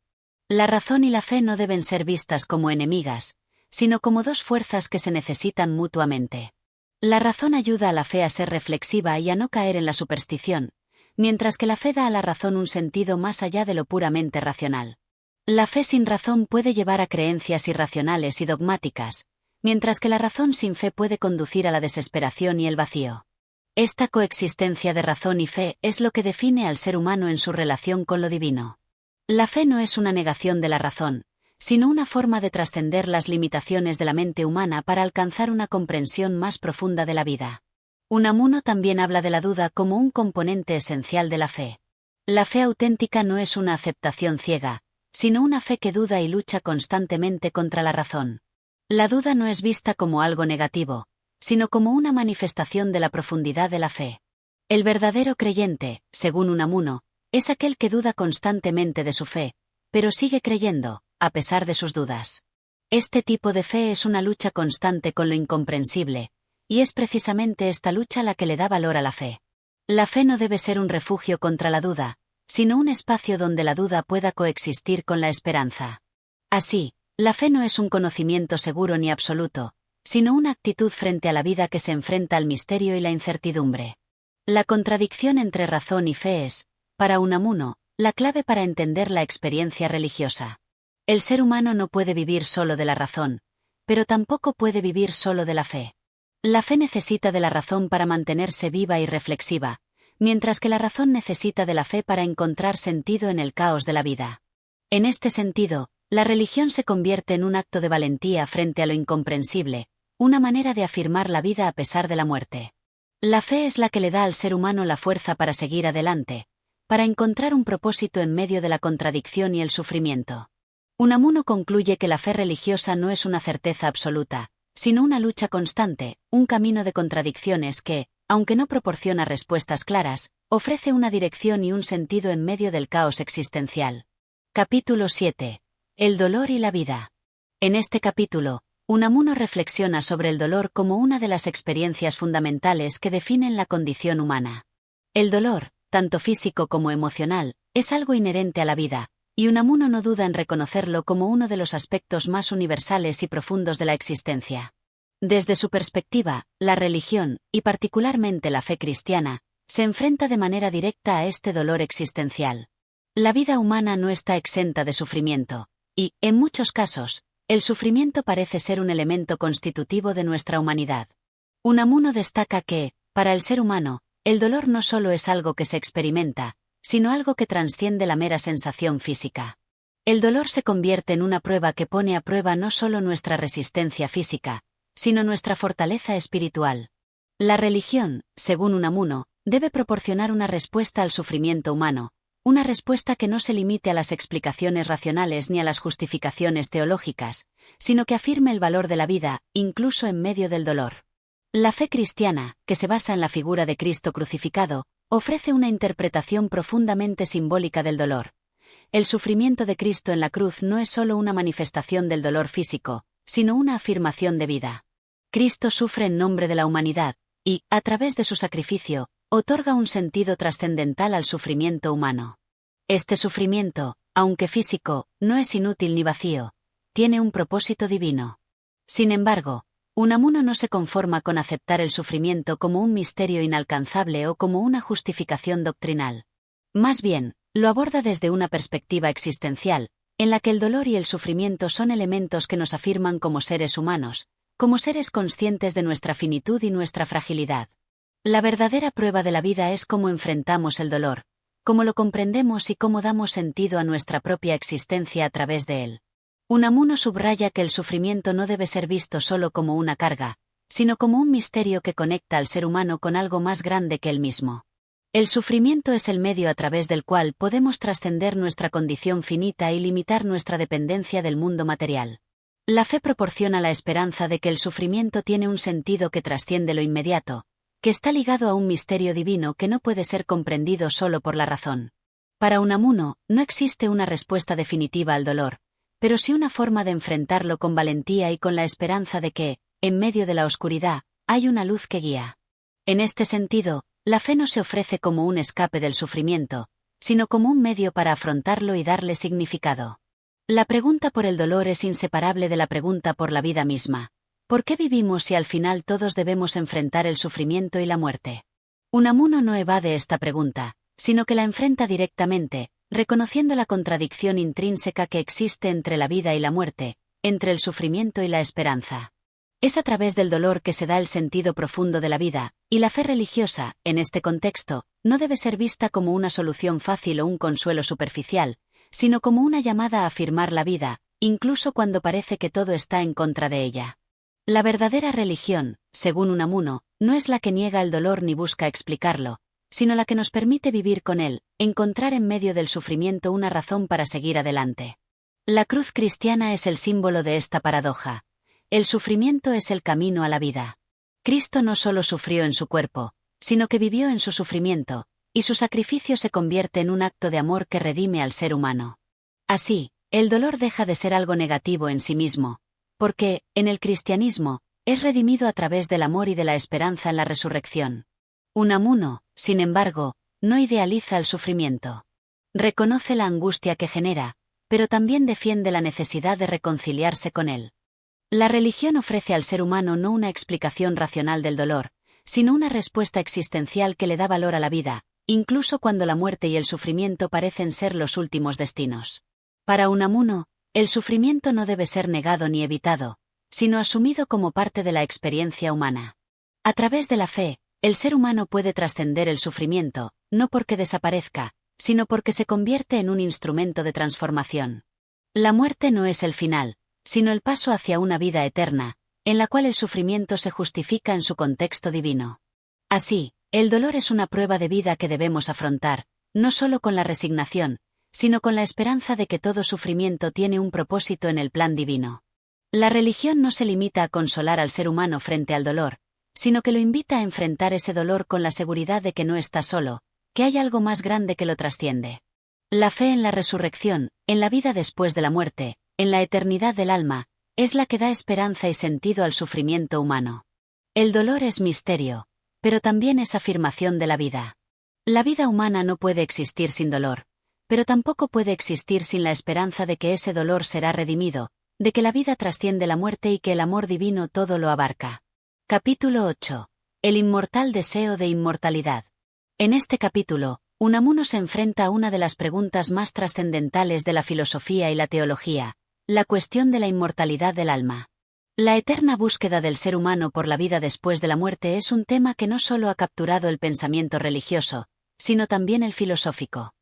La razón y la fe no deben ser vistas como enemigas, sino como dos fuerzas que se necesitan mutuamente. La razón ayuda a la fe a ser reflexiva y a no caer en la superstición, mientras que la fe da a la razón un sentido más allá de lo puramente racional. La fe sin razón puede llevar a creencias irracionales y dogmáticas, mientras que la razón sin fe puede conducir a la desesperación y el vacío. Esta coexistencia de razón y fe es lo que define al ser humano en su relación con lo divino. La fe no es una negación de la razón, sino una forma de trascender las limitaciones de la mente humana para alcanzar una comprensión más profunda de la vida. Unamuno también habla de la duda como un componente esencial de la fe. La fe auténtica no es una aceptación ciega, sino una fe que duda y lucha constantemente contra la razón. La duda no es vista como algo negativo, sino como una manifestación de la profundidad de la fe. El verdadero creyente, según Unamuno, es aquel que duda constantemente de su fe, pero sigue creyendo, a pesar de sus dudas. Este tipo de fe es una lucha constante con lo incomprensible, y es precisamente esta lucha la que le da valor a la fe. La fe no debe ser un refugio contra la duda, sino un espacio donde la duda pueda coexistir con la esperanza. Así, la fe no es un conocimiento seguro ni absoluto, sino una actitud frente a la vida que se enfrenta al misterio y la incertidumbre. La contradicción entre razón y fe es, para Unamuno, la clave para entender la experiencia religiosa. El ser humano no puede vivir solo de la razón, pero tampoco puede vivir solo de la fe. La fe necesita de la razón para mantenerse viva y reflexiva, mientras que la razón necesita de la fe para encontrar sentido en el caos de la vida. En este sentido, la religión se convierte en un acto de valentía frente a lo incomprensible, una manera de afirmar la vida a pesar de la muerte. La fe es la que le da al ser humano la fuerza para seguir adelante, para encontrar un propósito en medio de la contradicción y el sufrimiento. Unamuno concluye que la fe religiosa no es una certeza absoluta, sino una lucha constante, un camino de contradicciones que, aunque no proporciona respuestas claras, ofrece una dirección y un sentido en medio del caos existencial. Capítulo 7. El dolor y la vida. En este capítulo, Unamuno reflexiona sobre el dolor como una de las experiencias fundamentales que definen la condición humana. El dolor, tanto físico como emocional, es algo inherente a la vida, y Unamuno no duda en reconocerlo como uno de los aspectos más universales y profundos de la existencia. Desde su perspectiva, la religión, y particularmente la fe cristiana, se enfrenta de manera directa a este dolor existencial. La vida humana no está exenta de sufrimiento, y, en muchos casos, el sufrimiento parece ser un elemento constitutivo de nuestra humanidad. Unamuno destaca que, para el ser humano, el dolor no solo es algo que se experimenta, sino algo que trasciende la mera sensación física. El dolor se convierte en una prueba que pone a prueba no solo nuestra resistencia física, sino nuestra fortaleza espiritual. La religión, según Unamuno, debe proporcionar una respuesta al sufrimiento humano, una respuesta que no se limite a las explicaciones racionales ni a las justificaciones teológicas, sino que afirme el valor de la vida, incluso en medio del dolor. La fe cristiana, que se basa en la figura de Cristo crucificado, ofrece una interpretación profundamente simbólica del dolor. El sufrimiento de Cristo en la cruz no es solo una manifestación del dolor físico, sino una afirmación de vida. Cristo sufre en nombre de la humanidad, y, a través de su sacrificio, otorga un sentido trascendental al sufrimiento humano. Este sufrimiento, aunque físico, no es inútil ni vacío, tiene un propósito divino. Sin embargo, Unamuno no se conforma con aceptar el sufrimiento como un misterio inalcanzable o como una justificación doctrinal. Más bien, lo aborda desde una perspectiva existencial, en la que el dolor y el sufrimiento son elementos que nos afirman como seres humanos, como seres conscientes de nuestra finitud y nuestra fragilidad. La verdadera prueba de la vida es cómo enfrentamos el dolor, cómo lo comprendemos y cómo damos sentido a nuestra propia existencia a través de él. Unamuno subraya que el sufrimiento no debe ser visto solo como una carga, sino como un misterio que conecta al ser humano con algo más grande que él mismo. El sufrimiento es el medio a través del cual podemos trascender nuestra condición finita y limitar nuestra dependencia del mundo material. La fe proporciona la esperanza de que el sufrimiento tiene un sentido que trasciende lo inmediato, que está ligado a un misterio divino que no puede ser comprendido solo por la razón. Para Unamuno, no existe una respuesta definitiva al dolor, pero sí una forma de enfrentarlo con valentía y con la esperanza de que, en medio de la oscuridad, hay una luz que guía. En este sentido, la fe no se ofrece como un escape del sufrimiento, sino como un medio para afrontarlo y darle significado. La pregunta por el dolor es inseparable de la pregunta por la vida misma. ¿Por qué vivimos si al final todos debemos enfrentar el sufrimiento y la muerte? Unamuno no evade esta pregunta, sino que la enfrenta directamente, reconociendo la contradicción intrínseca que existe entre la vida y la muerte, entre el sufrimiento y la esperanza. Es a través del dolor que se da el sentido profundo de la vida, y la fe religiosa, en este contexto, no debe ser vista como una solución fácil o un consuelo superficial, sino como una llamada a afirmar la vida, incluso cuando parece que todo está en contra de ella. La verdadera religión, según Unamuno, no es la que niega el dolor ni busca explicarlo, sino la que nos permite vivir con él, encontrar en medio del sufrimiento una razón para seguir adelante. La cruz cristiana es el símbolo de esta paradoja. El sufrimiento es el camino a la vida. Cristo no solo sufrió en su cuerpo, sino que vivió en su sufrimiento, y su sacrificio se convierte en un acto de amor que redime al ser humano. Así, el dolor deja de ser algo negativo en sí mismo, porque, en el cristianismo, es redimido a través del amor y de la esperanza en la resurrección. Unamuno, sin embargo, no idealiza el sufrimiento. Reconoce la angustia que genera, pero también defiende la necesidad de reconciliarse con él. La religión ofrece al ser humano no una explicación racional del dolor, sino una respuesta existencial que le da valor a la vida, incluso cuando la muerte y el sufrimiento parecen ser los últimos destinos. Para Unamuno, el sufrimiento no debe ser negado ni evitado, sino asumido como parte de la experiencia humana. A través de la fe, el ser humano puede trascender el sufrimiento, no porque desaparezca, sino porque se convierte en un instrumento de transformación. La muerte no es el final, sino el paso hacia una vida eterna, en la cual el sufrimiento se justifica en su contexto divino. Así, el dolor es una prueba de vida que debemos afrontar, no solo con la resignación, sino con la esperanza de que todo sufrimiento tiene un propósito en el plan divino. La religión no se limita a consolar al ser humano frente al dolor, sino que lo invita a enfrentar ese dolor con la seguridad de que no está solo, que hay algo más grande que lo trasciende. La fe en la resurrección, en la vida después de la muerte, en la eternidad del alma, es la que da esperanza y sentido al sufrimiento humano. El dolor es misterio, pero también es afirmación de la vida. La vida humana no puede existir sin dolor, pero tampoco puede existir sin la esperanza de que ese dolor será redimido, de que la vida trasciende la muerte y que el amor divino todo lo abarca. Capítulo 8. El inmortal deseo de inmortalidad. En este capítulo, Unamuno se enfrenta a una de las preguntas más trascendentales de la filosofía y la teología, la cuestión de la inmortalidad del alma. La eterna búsqueda del ser humano por la vida después de la muerte es un tema que no solo ha capturado el pensamiento religioso, sino también el filosófico.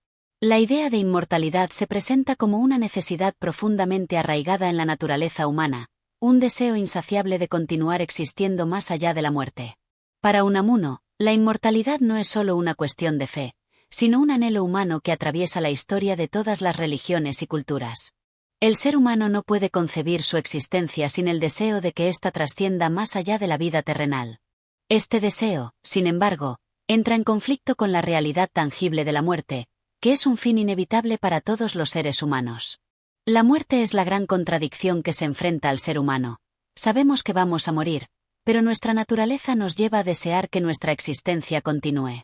La idea de inmortalidad se presenta como una necesidad profundamente arraigada en la naturaleza humana, un deseo insaciable de continuar existiendo más allá de la muerte. Para Unamuno, la inmortalidad no es solo una cuestión de fe, sino un anhelo humano que atraviesa la historia de todas las religiones y culturas. El ser humano no puede concebir su existencia sin el deseo de que ésta trascienda más allá de la vida terrenal. Este deseo, sin embargo, entra en conflicto con la realidad tangible de la muerte, que es un fin inevitable para todos los seres humanos. La muerte es la gran contradicción que se enfrenta al ser humano. Sabemos que vamos a morir, pero nuestra naturaleza nos lleva a desear que nuestra existencia continúe.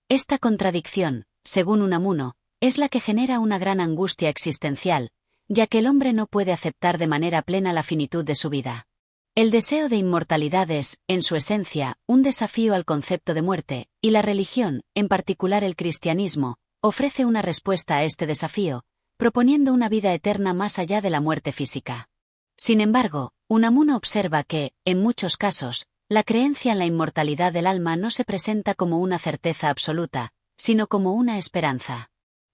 Esta contradicción, según Unamuno, es la que genera una gran angustia existencial, ya que el hombre no puede aceptar de manera plena la finitud de su vida. El deseo de inmortalidad es, en su esencia, un desafío al concepto de muerte, y la religión, en particular el cristianismo, ofrece una respuesta a este desafío, proponiendo una vida eterna más allá de la muerte física. Sin embargo, Unamuno observa que, en muchos casos, la creencia en la inmortalidad del alma no se presenta como una certeza absoluta, sino como una esperanza.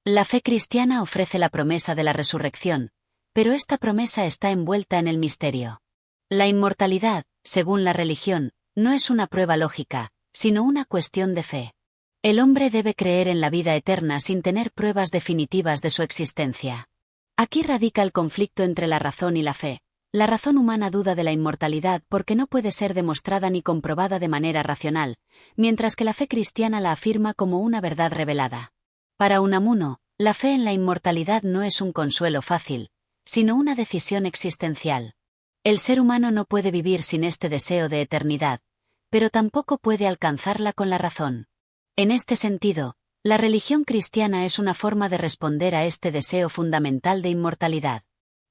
La fe cristiana ofrece la promesa de la resurrección, pero esta promesa está envuelta en el misterio. La inmortalidad, según la religión, no es una prueba lógica, sino una cuestión de fe. El hombre debe creer en la vida eterna sin tener pruebas definitivas de su existencia. Aquí radica el conflicto entre la razón y la fe. La razón humana duda de la inmortalidad porque no puede ser demostrada ni comprobada de manera racional, mientras que la fe cristiana la afirma como una verdad revelada. Para Unamuno, la fe en la inmortalidad no es un consuelo fácil, sino una decisión existencial. El ser humano no puede vivir sin este deseo de eternidad, pero tampoco puede alcanzarla con la razón. En este sentido, la religión cristiana es una forma de responder a este deseo fundamental de inmortalidad.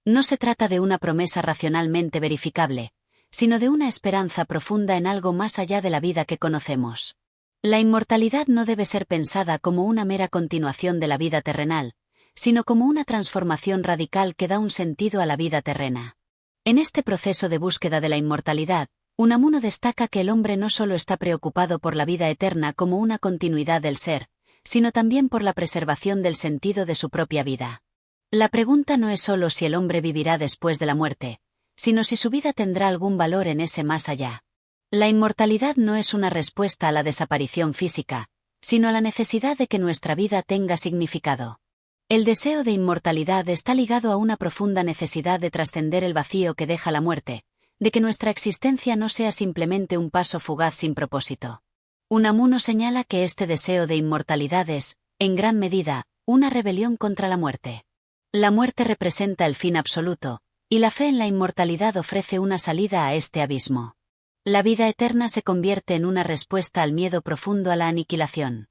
No se trata de una promesa racionalmente verificable, sino de una esperanza profunda en algo más allá de la vida que conocemos. La inmortalidad no debe ser pensada como una mera continuación de la vida terrenal, sino como una transformación radical que da un sentido a la vida terrena. En este proceso de búsqueda de la inmortalidad, Unamuno destaca que el hombre no solo está preocupado por la vida eterna como una continuidad del ser, sino también por la preservación del sentido de su propia vida. La pregunta no es solo si el hombre vivirá después de la muerte, sino si su vida tendrá algún valor en ese más allá. La inmortalidad no es una respuesta a la desaparición física, sino a la necesidad de que nuestra vida tenga significado. El deseo de inmortalidad está ligado a una profunda necesidad de trascender el vacío que deja la muerte, de que nuestra existencia no sea simplemente un paso fugaz sin propósito. Unamuno señala que este deseo de inmortalidad es, en gran medida, una rebelión contra la muerte. La muerte representa el fin absoluto, y la fe en la inmortalidad ofrece una salida a este abismo. La vida eterna se convierte en una respuesta al miedo profundo a la aniquilación.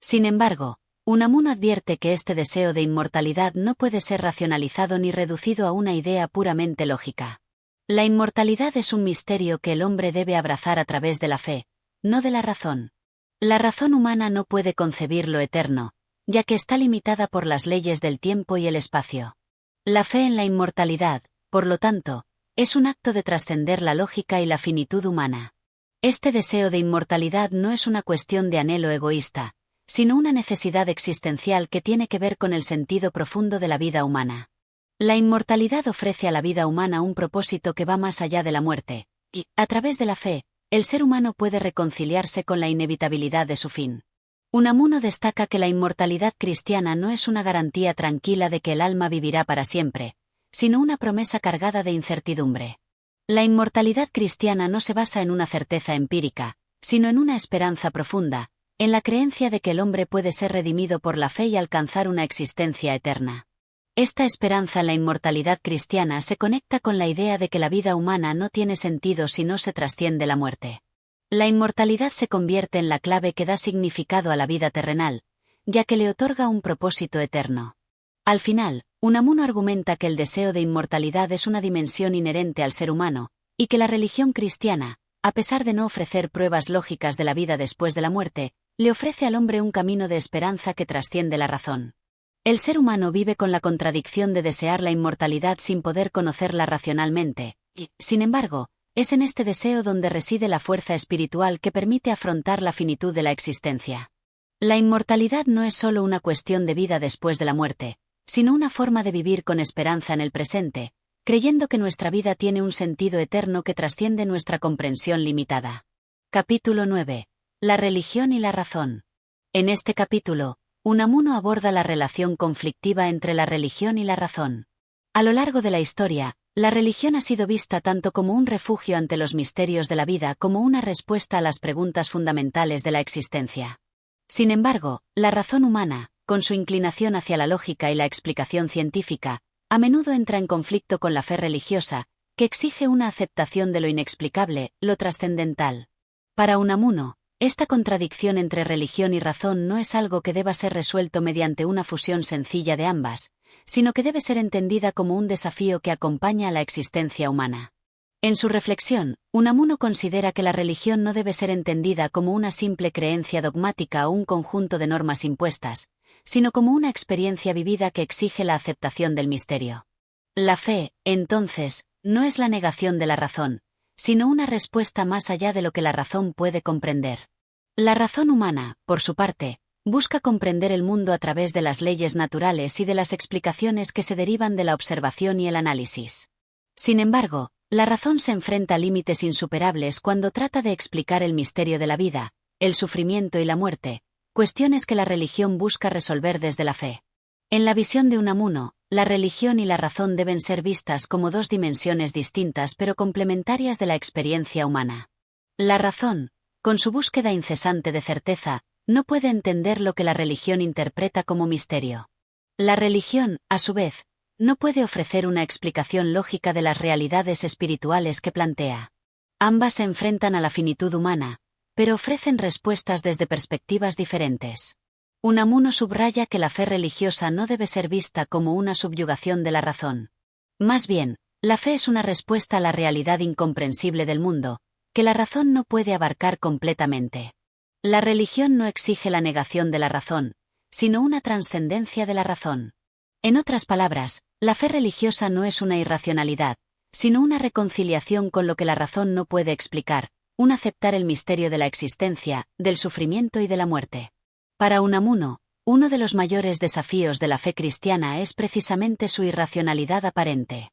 Sin embargo, Unamuno advierte que este deseo de inmortalidad no puede ser racionalizado ni reducido a una idea puramente lógica. La inmortalidad es un misterio que el hombre debe abrazar a través de la fe, no de la razón. La razón humana no puede concebir lo eterno, ya que está limitada por las leyes del tiempo y el espacio. La fe en la inmortalidad, por lo tanto, es un acto de trascender la lógica y la finitud humana. Este deseo de inmortalidad no es una cuestión de anhelo egoísta, sino una necesidad existencial que tiene que ver con el sentido profundo de la vida humana. La inmortalidad ofrece a la vida humana un propósito que va más allá de la muerte, y, a través de la fe, el ser humano puede reconciliarse con la inevitabilidad de su fin. Unamuno destaca que la inmortalidad cristiana no es una garantía tranquila de que el alma vivirá para siempre, sino una promesa cargada de incertidumbre. La inmortalidad cristiana no se basa en una certeza empírica, sino en una esperanza profunda, en la creencia de que el hombre puede ser redimido por la fe y alcanzar una existencia eterna. Esta esperanza en la inmortalidad cristiana se conecta con la idea de que la vida humana no tiene sentido si no se trasciende la muerte. La inmortalidad se convierte en la clave que da significado a la vida terrenal, ya que le otorga un propósito eterno. Al final, Unamuno argumenta que el deseo de inmortalidad es una dimensión inherente al ser humano, y que la religión cristiana, a pesar de no ofrecer pruebas lógicas de la vida después de la muerte, le ofrece al hombre un camino de esperanza que trasciende la razón. El ser humano vive con la contradicción de desear la inmortalidad sin poder conocerla racionalmente, y, sin embargo, es en este deseo donde reside la fuerza espiritual que permite afrontar la finitud de la existencia. La inmortalidad no es solo una cuestión de vida después de la muerte, sino una forma de vivir con esperanza en el presente, creyendo que nuestra vida tiene un sentido eterno que trasciende nuestra comprensión limitada. Capítulo 9. La religión y la razón. En este capítulo, Unamuno aborda la relación conflictiva entre la religión y la razón. A lo largo de la historia, la religión ha sido vista tanto como un refugio ante los misterios de la vida como una respuesta a las preguntas fundamentales de la existencia. Sin embargo, la razón humana, con su inclinación hacia la lógica y la explicación científica, a menudo entra en conflicto con la fe religiosa, que exige una aceptación de lo inexplicable, lo trascendental. Para Unamuno, esta contradicción entre religión y razón no es algo que deba ser resuelto mediante una fusión sencilla de ambas, sino que debe ser entendida como un desafío que acompaña a la existencia humana. En su reflexión, Unamuno considera que la religión no debe ser entendida como una simple creencia dogmática o un conjunto de normas impuestas, sino como una experiencia vivida que exige la aceptación del misterio. La fe, entonces, no es la negación de la razón, sino una respuesta más allá de lo que la razón puede comprender. La razón humana, por su parte, busca comprender el mundo a través de las leyes naturales y de las explicaciones que se derivan de la observación y el análisis. Sin embargo, la razón se enfrenta a límites insuperables cuando trata de explicar el misterio de la vida, el sufrimiento y la muerte, cuestiones que la religión busca resolver desde la fe. En la visión de Unamuno, la religión y la razón deben ser vistas como dos dimensiones distintas pero complementarias de la experiencia humana. La razón, con su búsqueda incesante de certeza, no puede entender lo que la religión interpreta como misterio. La religión, a su vez, no puede ofrecer una explicación lógica de las realidades espirituales que plantea. Ambas se enfrentan a la finitud humana, pero ofrecen respuestas desde perspectivas diferentes. Unamuno subraya que la fe religiosa no debe ser vista como una subyugación de la razón. Más bien, la fe es una respuesta a la realidad incomprensible del mundo, que la razón no puede abarcar completamente. La religión no exige la negación de la razón, sino una trascendencia de la razón. En otras palabras, la fe religiosa no es una irracionalidad, sino una reconciliación con lo que la razón no puede explicar, un aceptar el misterio de la existencia, del sufrimiento y de la muerte. Para Unamuno, uno de los mayores desafíos de la fe cristiana es precisamente su irracionalidad aparente.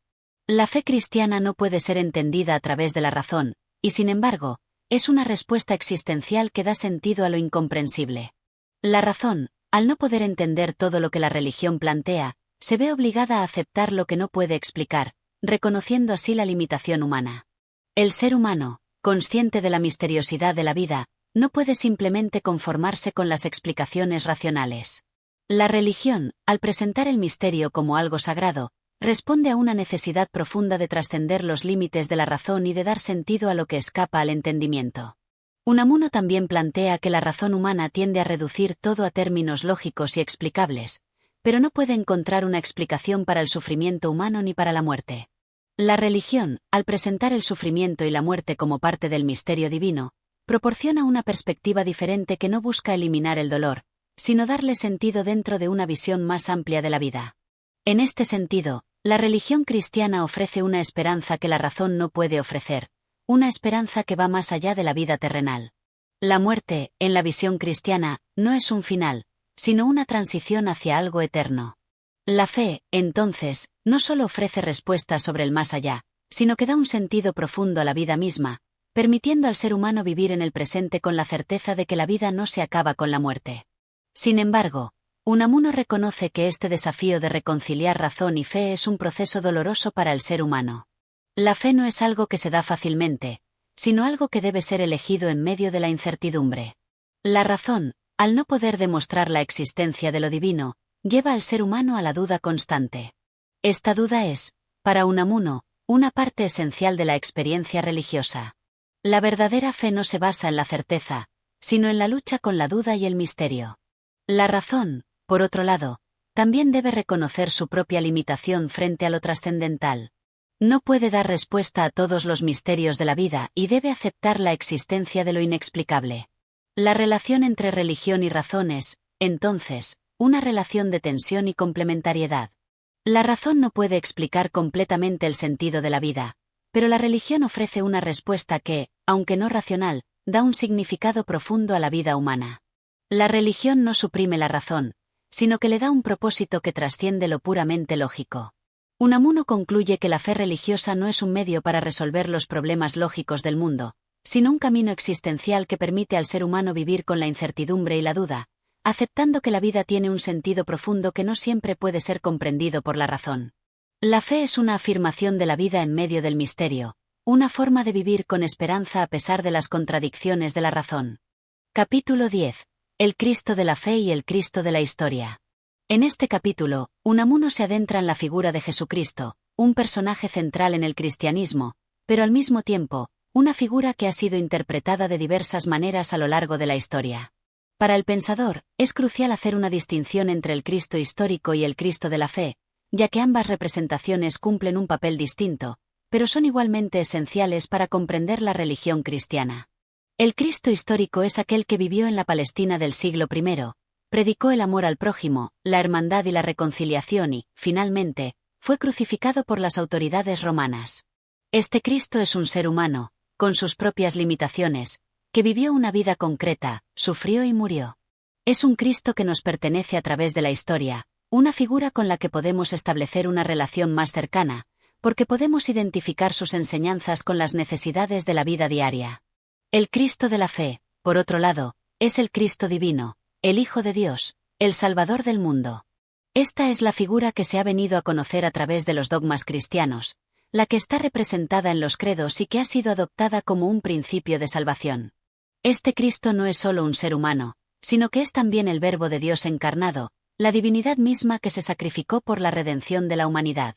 La fe cristiana no puede ser entendida a través de la razón, y sin embargo, es una respuesta existencial que da sentido a lo incomprensible. La razón, al no poder entender todo lo que la religión plantea, se ve obligada a aceptar lo que no puede explicar, reconociendo así la limitación humana. El ser humano, consciente de la misteriosidad de la vida, no puede simplemente conformarse con las explicaciones racionales. La religión, al presentar el misterio como algo sagrado, responde a una necesidad profunda de trascender los límites de la razón y de dar sentido a lo que escapa al entendimiento. Unamuno también plantea que la razón humana tiende a reducir todo a términos lógicos y explicables, pero no puede encontrar una explicación para el sufrimiento humano ni para la muerte. La religión, al presentar el sufrimiento y la muerte como parte del misterio divino, proporciona una perspectiva diferente que no busca eliminar el dolor, sino darle sentido dentro de una visión más amplia de la vida. En este sentido, la religión cristiana ofrece una esperanza que la razón no puede ofrecer, una esperanza que va más allá de la vida terrenal. La muerte, en la visión cristiana, no es un final, sino una transición hacia algo eterno. La fe, entonces, no solo ofrece respuestas sobre el más allá, sino que da un sentido profundo a la vida misma, permitiendo al ser humano vivir en el presente con la certeza de que la vida no se acaba con la muerte. Sin embargo, Unamuno reconoce que este desafío de reconciliar razón y fe es un proceso doloroso para el ser humano. La fe no es algo que se da fácilmente, sino algo que debe ser elegido en medio de la incertidumbre. La razón, al no poder demostrar la existencia de lo divino, lleva al ser humano a la duda constante. Esta duda es, para Unamuno, una parte esencial de la experiencia religiosa. La verdadera fe no se basa en la certeza, sino en la lucha con la duda y el misterio. La razón, por otro lado, también debe reconocer su propia limitación frente a lo trascendental. No puede dar respuesta a todos los misterios de la vida y debe aceptar la existencia de lo inexplicable. La relación entre religión y razón es, entonces, una relación de tensión y complementariedad. La razón no puede explicar completamente el sentido de la vida, pero la religión ofrece una respuesta que, aunque no racional, da un significado profundo a la vida humana. La religión no suprime la razón, sino que le da un propósito que trasciende lo puramente lógico. Unamuno concluye que la fe religiosa no es un medio para resolver los problemas lógicos del mundo, sino un camino existencial que permite al ser humano vivir con la incertidumbre y la duda, aceptando que la vida tiene un sentido profundo que no siempre puede ser comprendido por la razón. La fe es una afirmación de la vida en medio del misterio, una forma de vivir con esperanza a pesar de las contradicciones de la razón. Capítulo 10. El Cristo de la fe y el Cristo de la historia. En este capítulo, Unamuno se adentra en la figura de Jesucristo, un personaje central en el cristianismo, pero al mismo tiempo, una figura que ha sido interpretada de diversas maneras a lo largo de la historia. Para el pensador, es crucial hacer una distinción entre el Cristo histórico y el Cristo de la fe, ya que ambas representaciones cumplen un papel distinto, pero son igualmente esenciales para comprender la religión cristiana. El Cristo histórico es aquel que vivió en la Palestina del siglo I, predicó el amor al prójimo, la hermandad y la reconciliación y, finalmente, fue crucificado por las autoridades romanas. Este Cristo es un ser humano, con sus propias limitaciones, que vivió una vida concreta, sufrió y murió. Es un Cristo que nos pertenece a través de la historia, una figura con la que podemos establecer una relación más cercana, porque podemos identificar sus enseñanzas con las necesidades de la vida diaria. El Cristo de la fe, por otro lado, es el Cristo divino, el Hijo de Dios, el Salvador del mundo. Esta es la figura que se ha venido a conocer a través de los dogmas cristianos, la que está representada en los credos y que ha sido adoptada como un principio de salvación. Este Cristo no es solo un ser humano, sino que es también el Verbo de Dios encarnado, la divinidad misma que se sacrificó por la redención de la humanidad.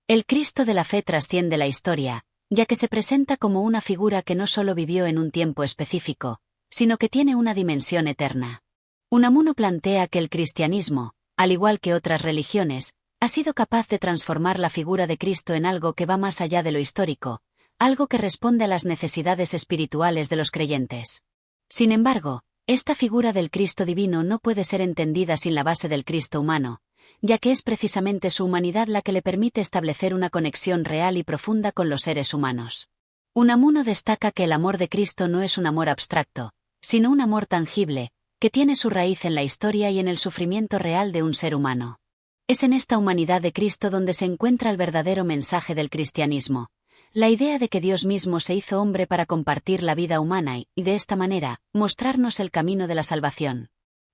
El Cristo de la fe trasciende la historia, ya que se presenta como una figura que no solo vivió en un tiempo específico, sino que tiene una dimensión eterna. Unamuno plantea que el cristianismo, al igual que otras religiones, ha sido capaz de transformar la figura de Cristo en algo que va más allá de lo histórico, algo que responde a las necesidades espirituales de los creyentes. Sin embargo, esta figura del Cristo divino no puede ser entendida sin la base del Cristo humano, ya que es precisamente su humanidad la que le permite establecer una conexión real y profunda con los seres humanos. Unamuno destaca que el amor de Cristo no es un amor abstracto, sino un amor tangible, que tiene su raíz en la historia y en el sufrimiento real de un ser humano. Es en esta humanidad de Cristo donde se encuentra el verdadero mensaje del cristianismo, la idea de que Dios mismo se hizo hombre para compartir la vida humana y, de esta manera, mostrarnos el camino de la salvación.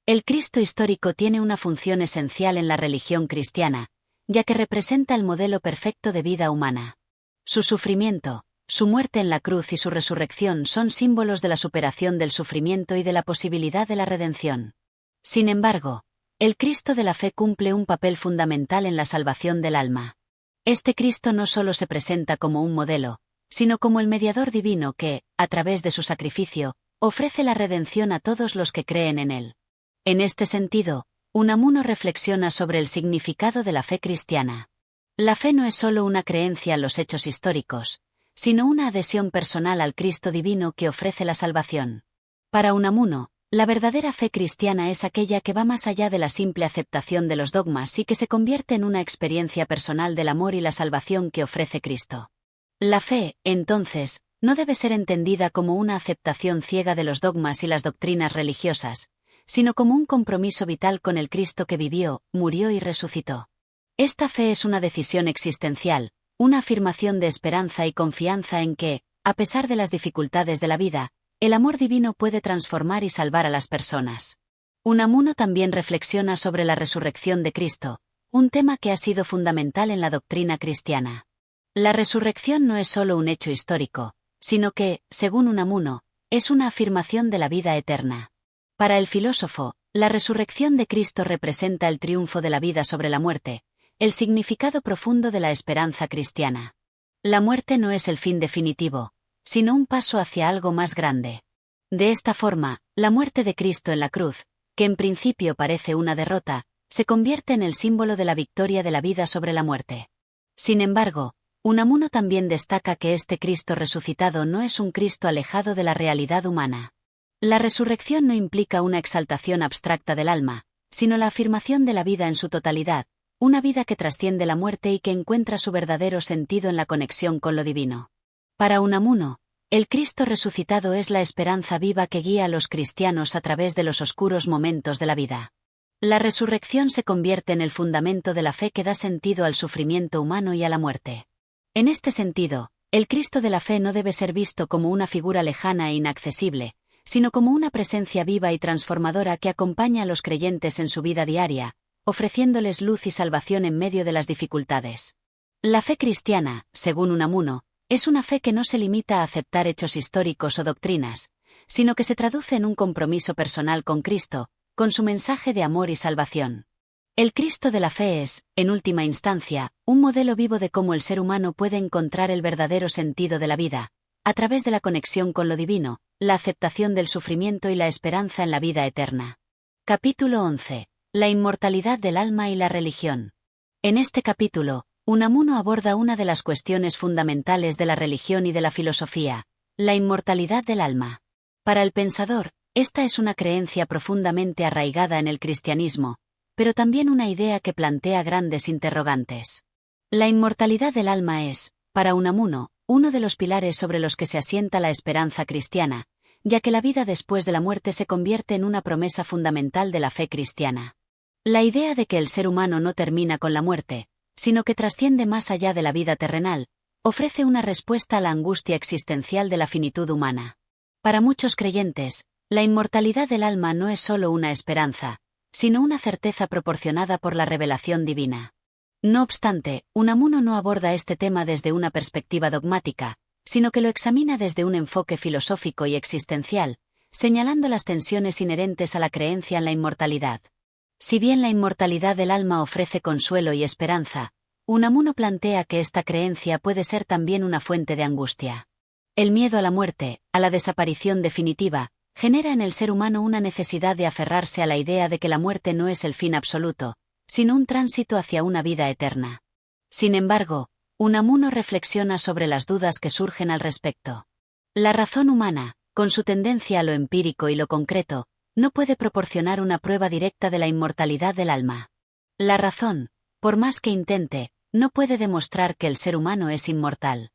El Cristo histórico tiene una función esencial en la religión cristiana, ya que representa el modelo perfecto de vida humana. Su sufrimiento, su muerte en la cruz y su resurrección son símbolos de la superación del sufrimiento y de la posibilidad de la redención. Sin embargo, el Cristo de la fe cumple un papel fundamental en la salvación del alma. Este Cristo no solo se presenta como un modelo, sino como el mediador divino que, a través de su sacrificio, ofrece la redención a todos los que creen en él. En este sentido, Unamuno reflexiona sobre el significado de la fe cristiana. La fe no es solo una creencia en los hechos históricos, sino una adhesión personal al Cristo divino que ofrece la salvación. Para Unamuno, la verdadera fe cristiana es aquella que va más allá de la simple aceptación de los dogmas y que se convierte en una experiencia personal del amor y la salvación que ofrece Cristo. La fe, entonces, no debe ser entendida como una aceptación ciega de los dogmas y las doctrinas religiosas, sino como un compromiso vital con el Cristo que vivió, murió y resucitó. Esta fe es una decisión existencial, una afirmación de esperanza y confianza en que, a pesar de las dificultades de la vida, el amor divino puede transformar y salvar a las personas. Unamuno también reflexiona sobre la resurrección de Cristo, un tema que ha sido fundamental en la doctrina cristiana. La resurrección no es solo un hecho histórico, sino que, según Unamuno, es una afirmación de la vida eterna. Para el filósofo, la resurrección de Cristo representa el triunfo de la vida sobre la muerte, el significado profundo de la esperanza cristiana. La muerte no es el fin definitivo, sino un paso hacia algo más grande. De esta forma, la muerte de Cristo en la cruz, que en principio parece una derrota, se convierte en el símbolo de la victoria de la vida sobre la muerte. Sin embargo, Unamuno también destaca que este Cristo resucitado no es un Cristo alejado de la realidad humana. La resurrección no implica una exaltación abstracta del alma, sino la afirmación de la vida en su totalidad, una vida que trasciende la muerte y que encuentra su verdadero sentido en la conexión con lo divino. Para Unamuno, el Cristo resucitado es la esperanza viva que guía a los cristianos a través de los oscuros momentos de la vida. La resurrección se convierte en el fundamento de la fe que da sentido al sufrimiento humano y a la muerte. En este sentido, el Cristo de la fe no debe ser visto como una figura lejana e inaccesible, sino como una presencia viva y transformadora que acompaña a los creyentes en su vida diaria, ofreciéndoles luz y salvación en medio de las dificultades. La fe cristiana, según Unamuno, es una fe que no se limita a aceptar hechos históricos o doctrinas, sino que se traduce en un compromiso personal con Cristo, con su mensaje de amor y salvación. El Cristo de la fe es, en última instancia, un modelo vivo de cómo el ser humano puede encontrar el verdadero sentido de la vida, a través de la conexión con lo divino, la aceptación del sufrimiento y la esperanza en la vida eterna. Capítulo 11. La inmortalidad del alma y la religión. En este capítulo, Unamuno aborda una de las cuestiones fundamentales de la religión y de la filosofía, la inmortalidad del alma. Para el pensador, esta es una creencia profundamente arraigada en el cristianismo, pero también una idea que plantea grandes interrogantes. La inmortalidad del alma es, para Unamuno, uno de los pilares sobre los que se asienta la esperanza cristiana, ya que la vida después de la muerte se convierte en una promesa fundamental de la fe cristiana. La idea de que el ser humano no termina con la muerte, sino que trasciende más allá de la vida terrenal, ofrece una respuesta a la angustia existencial de la finitud humana. Para muchos creyentes, la inmortalidad del alma no es solo una esperanza, sino una certeza proporcionada por la revelación divina. No obstante, Unamuno no aborda este tema desde una perspectiva dogmática, sino que lo examina desde un enfoque filosófico y existencial, señalando las tensiones inherentes a la creencia en la inmortalidad. Si bien la inmortalidad del alma ofrece consuelo y esperanza, Unamuno plantea que esta creencia puede ser también una fuente de angustia. El miedo a la muerte, a la desaparición definitiva, genera en el ser humano una necesidad de aferrarse a la idea de que la muerte no es el fin absoluto, sino un tránsito hacia una vida eterna. Sin embargo, Unamuno reflexiona sobre las dudas que surgen al respecto. La razón humana, con su tendencia a lo empírico y lo concreto, no puede proporcionar una prueba directa de la inmortalidad del alma. La razón, por más que intente, no puede demostrar que el ser humano es inmortal.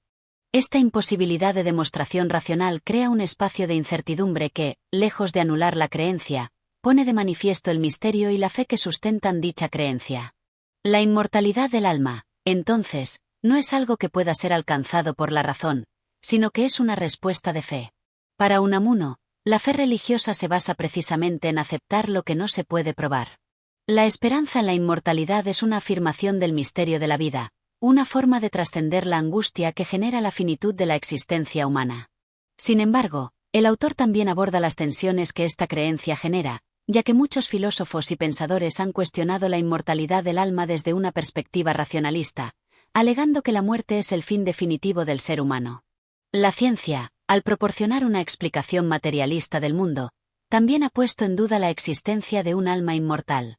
Esta imposibilidad de demostración racional crea un espacio de incertidumbre que, lejos de anular la creencia, pone de manifiesto el misterio y la fe que sustentan dicha creencia. La inmortalidad del alma, entonces, no es algo que pueda ser alcanzado por la razón, sino que es una respuesta de fe. Para Unamuno, la fe religiosa se basa precisamente en aceptar lo que no se puede probar. La esperanza en la inmortalidad es una afirmación del misterio de la vida, una forma de trascender la angustia que genera la finitud de la existencia humana. Sin embargo, el autor también aborda las tensiones que esta creencia genera, ya que muchos filósofos y pensadores han cuestionado la inmortalidad del alma desde una perspectiva racionalista, alegando que la muerte es el fin definitivo del ser humano. La ciencia, al proporcionar una explicación materialista del mundo, también ha puesto en duda la existencia de un alma inmortal.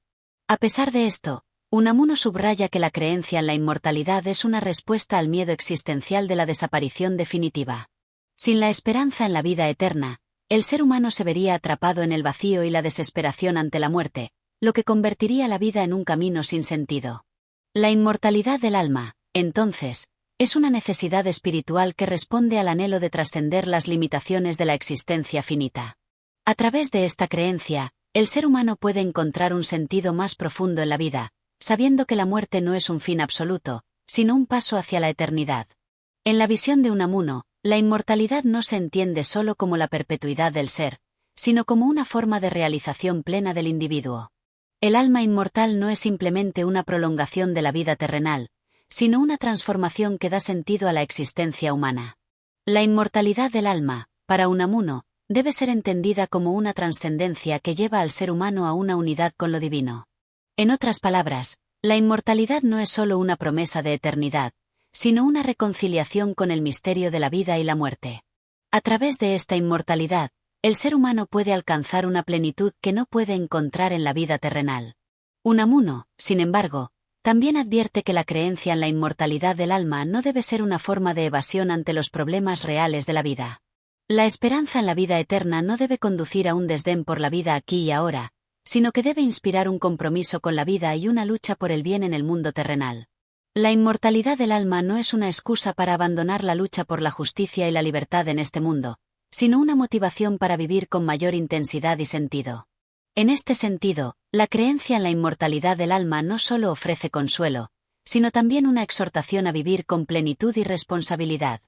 A pesar de esto, Unamuno subraya que la creencia en la inmortalidad es una respuesta al miedo existencial de la desaparición definitiva. Sin la esperanza en la vida eterna, el ser humano se vería atrapado en el vacío y la desesperación ante la muerte, lo que convertiría la vida en un camino sin sentido. La inmortalidad del alma, entonces, es una necesidad espiritual que responde al anhelo de trascender las limitaciones de la existencia finita. A través de esta creencia, el ser humano puede encontrar un sentido más profundo en la vida, sabiendo que la muerte no es un fin absoluto, sino un paso hacia la eternidad. En la visión de Unamuno, la inmortalidad no se entiende solo como la perpetuidad del ser, sino como una forma de realización plena del individuo. El alma inmortal no es simplemente una prolongación de la vida terrenal, sino una transformación que da sentido a la existencia humana. La inmortalidad del alma, para Unamuno, debe ser entendida como una trascendencia que lleva al ser humano a una unidad con lo divino. En otras palabras, la inmortalidad no es solo una promesa de eternidad, sino una reconciliación con el misterio de la vida y la muerte. A través de esta inmortalidad, el ser humano puede alcanzar una plenitud que no puede encontrar en la vida terrenal. Unamuno, sin embargo, también advierte que la creencia en la inmortalidad del alma no debe ser una forma de evasión ante los problemas reales de la vida. La esperanza en la vida eterna no debe conducir a un desdén por la vida aquí y ahora, sino que debe inspirar un compromiso con la vida y una lucha por el bien en el mundo terrenal. La inmortalidad del alma no es una excusa para abandonar la lucha por la justicia y la libertad en este mundo, sino una motivación para vivir con mayor intensidad y sentido. En este sentido, la creencia en la inmortalidad del alma no solo ofrece consuelo, sino también una exhortación a vivir con plenitud y responsabilidad.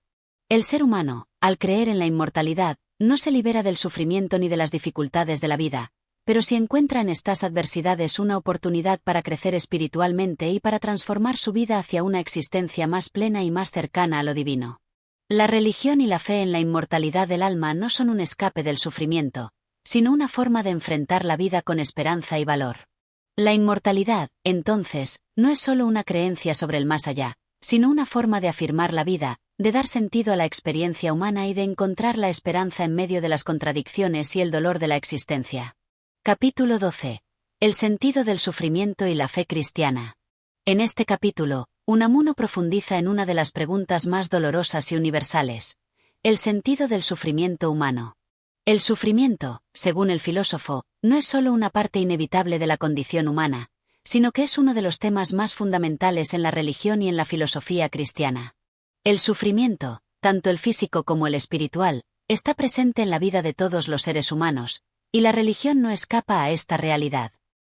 El ser humano, al creer en la inmortalidad, no se libera del sufrimiento ni de las dificultades de la vida, pero si encuentra en estas adversidades una oportunidad para crecer espiritualmente y para transformar su vida hacia una existencia más plena y más cercana a lo divino. La religión y la fe en la inmortalidad del alma no son un escape del sufrimiento, sino una forma de enfrentar la vida con esperanza y valor. La inmortalidad, entonces, no es solo una creencia sobre el más allá, sino una forma de afirmar la vida, de dar sentido a la experiencia humana y de encontrar la esperanza en medio de las contradicciones y el dolor de la existencia. Capítulo 12. El sentido del sufrimiento y la fe cristiana. En este capítulo, Unamuno profundiza en una de las preguntas más dolorosas y universales: el sentido del sufrimiento humano. El sufrimiento, según el filósofo, no es solo una parte inevitable de la condición humana, sino que es uno de los temas más fundamentales en la religión y en la filosofía cristiana. El sufrimiento, tanto el físico como el espiritual, está presente en la vida de todos los seres humanos, y la religión no escapa a esta realidad.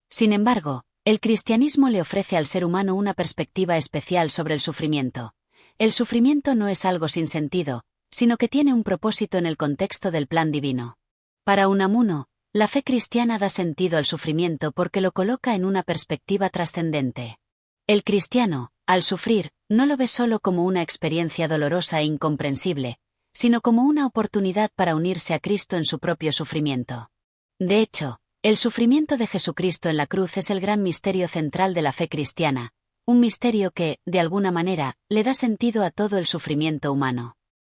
Sin embargo, el cristianismo le ofrece al ser humano una perspectiva especial sobre el sufrimiento. El sufrimiento no es algo sin sentido, sino que tiene un propósito en el contexto del plan divino. Para Unamuno, la fe cristiana da sentido al sufrimiento porque lo coloca en una perspectiva trascendente. El cristiano, al sufrir, no lo ve solo como una experiencia dolorosa e incomprensible, sino como una oportunidad para unirse a Cristo en su propio sufrimiento. De hecho, El sufrimiento de Jesucristo en la cruz es el gran misterio central de la fe cristiana, un misterio que, de alguna manera, le da sentido a todo el sufrimiento humano.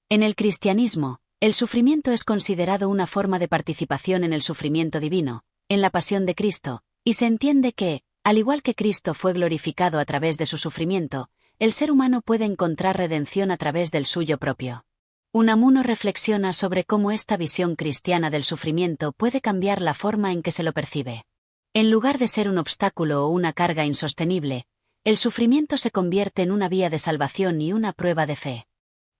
En el cristianismo, el sufrimiento es considerado una forma de participación en el sufrimiento divino, en la pasión de Cristo, y se entiende que, al igual que Cristo fue glorificado a través de su sufrimiento, el ser humano puede encontrar redención a través del suyo propio. Unamuno reflexiona sobre cómo esta visión cristiana del sufrimiento puede cambiar la forma en que se lo percibe. En lugar de ser un obstáculo o una carga insostenible, el sufrimiento se convierte en una vía de salvación y una prueba de fe.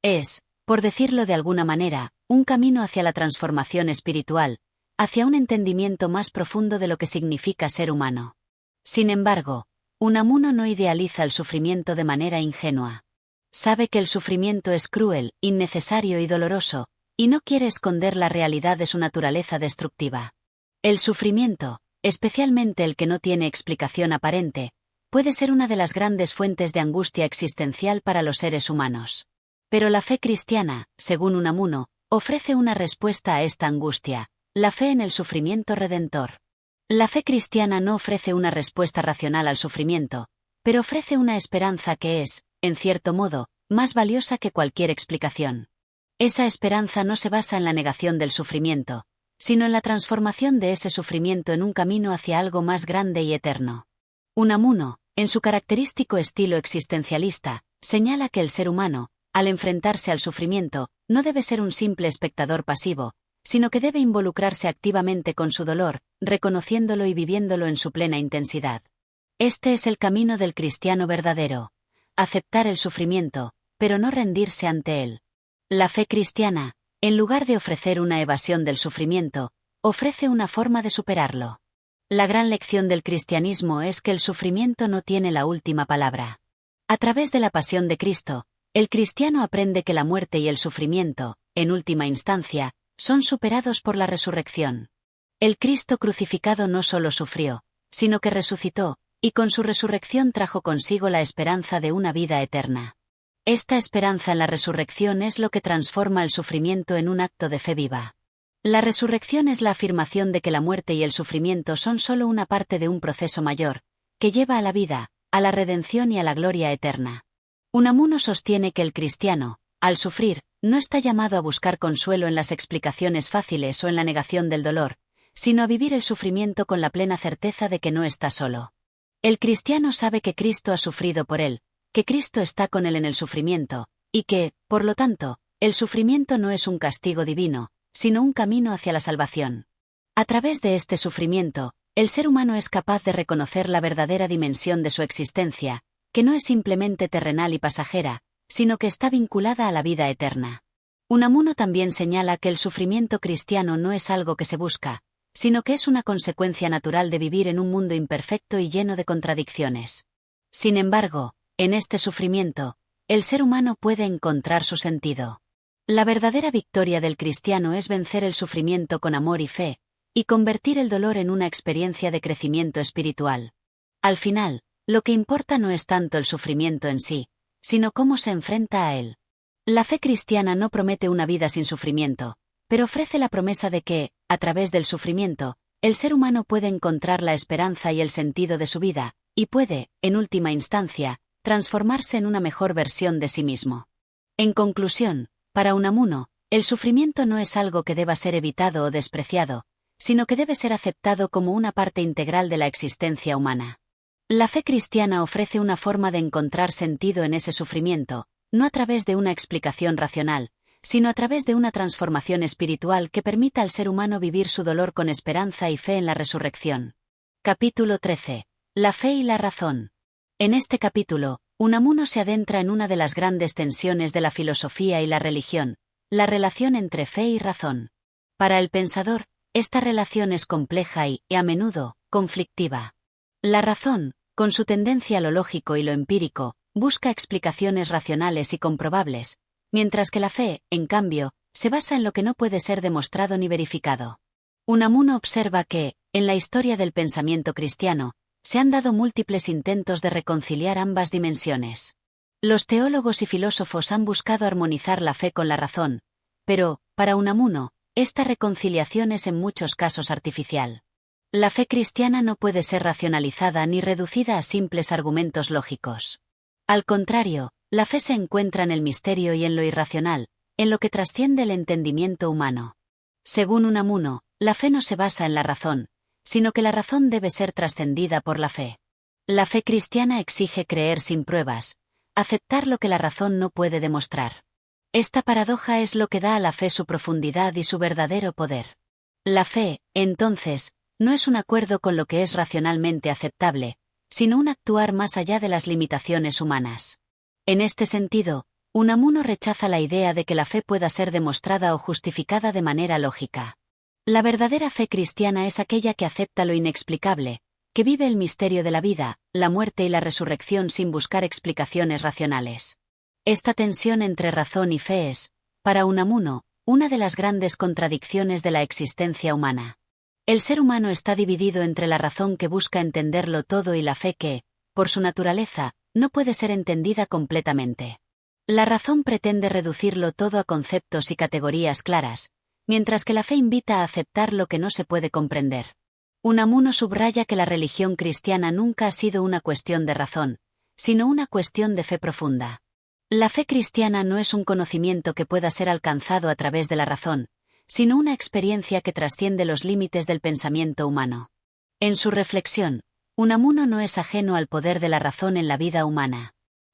Es, por decirlo de alguna manera, un camino hacia la transformación espiritual, hacia un entendimiento más profundo de lo que significa ser humano. Sin embargo, Unamuno no idealiza el sufrimiento de manera ingenua. Sabe que el sufrimiento es cruel, innecesario y doloroso, y no quiere esconder la realidad de su naturaleza destructiva. El sufrimiento, especialmente el que no tiene explicación aparente, puede ser una de las grandes fuentes de angustia existencial para los seres humanos. Pero la fe cristiana, según Unamuno, ofrece una respuesta a esta angustia, la fe en el sufrimiento redentor. La fe cristiana no ofrece una respuesta racional al sufrimiento, pero ofrece una esperanza que es, en cierto modo, más valiosa que cualquier explicación. Esa esperanza no se basa en la negación del sufrimiento, sino en la transformación de ese sufrimiento en un camino hacia algo más grande y eterno. Unamuno, en su característico estilo existencialista, señala que el ser humano, al enfrentarse al sufrimiento, no debe ser un simple espectador pasivo, sino que debe involucrarse activamente con su dolor, reconociéndolo y viviéndolo en su plena intensidad. Este es el camino del cristiano verdadero: aceptar el sufrimiento, pero no rendirse ante él. La fe cristiana, en lugar de ofrecer una evasión del sufrimiento, ofrece una forma de superarlo. La gran lección del cristianismo es que el sufrimiento no tiene la última palabra. A través de la pasión de Cristo, el cristiano aprende que la muerte y el sufrimiento, en última instancia, son superados por la resurrección. El Cristo crucificado no solo sufrió, sino que resucitó, y con su resurrección trajo consigo la esperanza de una vida eterna. Esta esperanza en la resurrección es lo que transforma el sufrimiento en un acto de fe viva. La resurrección es la afirmación de que la muerte y el sufrimiento son solo una parte de un proceso mayor, que lleva a la vida, a la redención y a la gloria eterna. Unamuno sostiene que el cristiano, al sufrir, no está llamado a buscar consuelo en las explicaciones fáciles o en la negación del dolor, sino a vivir el sufrimiento con la plena certeza de que no está solo. El cristiano sabe que Cristo ha sufrido por él, que Cristo está con él en el sufrimiento, y que, por lo tanto, el sufrimiento no es un castigo divino, sino un camino hacia la salvación. A través de este sufrimiento, el ser humano es capaz de reconocer la verdadera dimensión de su existencia, que no es simplemente terrenal y pasajera, sino que está vinculada a la vida eterna. Unamuno también señala que el sufrimiento cristiano no es algo que se busca, sino que es una consecuencia natural de vivir en un mundo imperfecto y lleno de contradicciones. Sin embargo, en este sufrimiento, el ser humano puede encontrar su sentido. La verdadera victoria del cristiano es vencer el sufrimiento con amor y fe, y convertir el dolor en una experiencia de crecimiento espiritual. Al final, lo que importa no es tanto el sufrimiento en sí, sino cómo se enfrenta a él. La fe cristiana no promete una vida sin sufrimiento, pero ofrece la promesa de que, a través del sufrimiento, el ser humano puede encontrar la esperanza y el sentido de su vida, y puede, en última instancia, transformarse en una mejor versión de sí mismo. En conclusión, para Unamuno, el sufrimiento no es algo que deba ser evitado o despreciado, sino que debe ser aceptado como una parte integral de la existencia humana. La fe cristiana ofrece una forma de encontrar sentido en ese sufrimiento, no a través de una explicación racional, sino a través de una transformación espiritual que permita al ser humano vivir su dolor con esperanza y fe en la resurrección. Capítulo 13. La fe y la razón. En este capítulo, Unamuno se adentra en una de las grandes tensiones de la filosofía y la religión, la relación entre fe y razón. Para el pensador, esta relación es compleja y, a menudo, conflictiva. La razón, con su tendencia a lo lógico y lo empírico, busca explicaciones racionales y comprobables, mientras que la fe, en cambio, se basa en lo que no puede ser demostrado ni verificado. Unamuno observa que, en la historia del pensamiento cristiano, se han dado múltiples intentos de reconciliar ambas dimensiones. Los teólogos y filósofos han buscado armonizar la fe con la razón, pero, para Unamuno, esta reconciliación es en muchos casos artificial. La fe cristiana no puede ser racionalizada ni reducida a simples argumentos lógicos. Al contrario, la fe se encuentra en el misterio y en lo irracional, en lo que trasciende el entendimiento humano. Según Unamuno, la fe no se basa en la razón, sino que la razón debe ser trascendida por la fe. La fe cristiana exige creer sin pruebas, aceptar lo que la razón no puede demostrar. Esta paradoja es lo que da a la fe su profundidad y su verdadero poder. La fe, entonces, no es un acuerdo con lo que es racionalmente aceptable, sino un actuar más allá de las limitaciones humanas. En este sentido, Unamuno rechaza la idea de que la fe pueda ser demostrada o justificada de manera lógica. La verdadera fe cristiana es aquella que acepta lo inexplicable, que vive el misterio de la vida, la muerte y la resurrección sin buscar explicaciones racionales. Esta tensión entre razón y fe es, para Unamuno, una de las grandes contradicciones de la existencia humana. El ser humano está dividido entre la razón que busca entenderlo todo y la fe que, por su naturaleza, no puede ser entendida completamente. La razón pretende reducirlo todo a conceptos y categorías claras, mientras que la fe invita a aceptar lo que no se puede comprender. Unamuno subraya que la religión cristiana nunca ha sido una cuestión de razón, sino una cuestión de fe profunda. La fe cristiana no es un conocimiento que pueda ser alcanzado a través de la razón, sino una experiencia que trasciende los límites del pensamiento humano. En su reflexión, Unamuno no es ajeno al poder de la razón en la vida humana.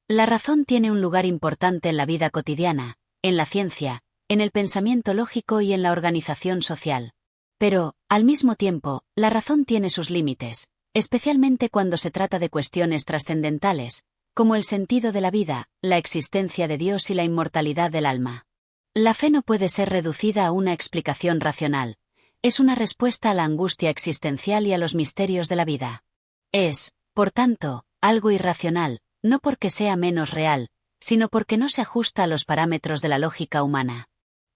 La razón tiene un lugar importante en la vida cotidiana, en la ciencia, en el pensamiento lógico y en la organización social. Pero, al mismo tiempo, la razón tiene sus límites, especialmente cuando se trata de cuestiones trascendentales, como el sentido de la vida, la existencia de Dios y la inmortalidad del alma. La fe no puede ser reducida a una explicación racional. Es una respuesta a la angustia existencial y a los misterios de la vida. Es, por tanto, algo irracional, no porque sea menos real, sino porque no se ajusta a los parámetros de la lógica humana.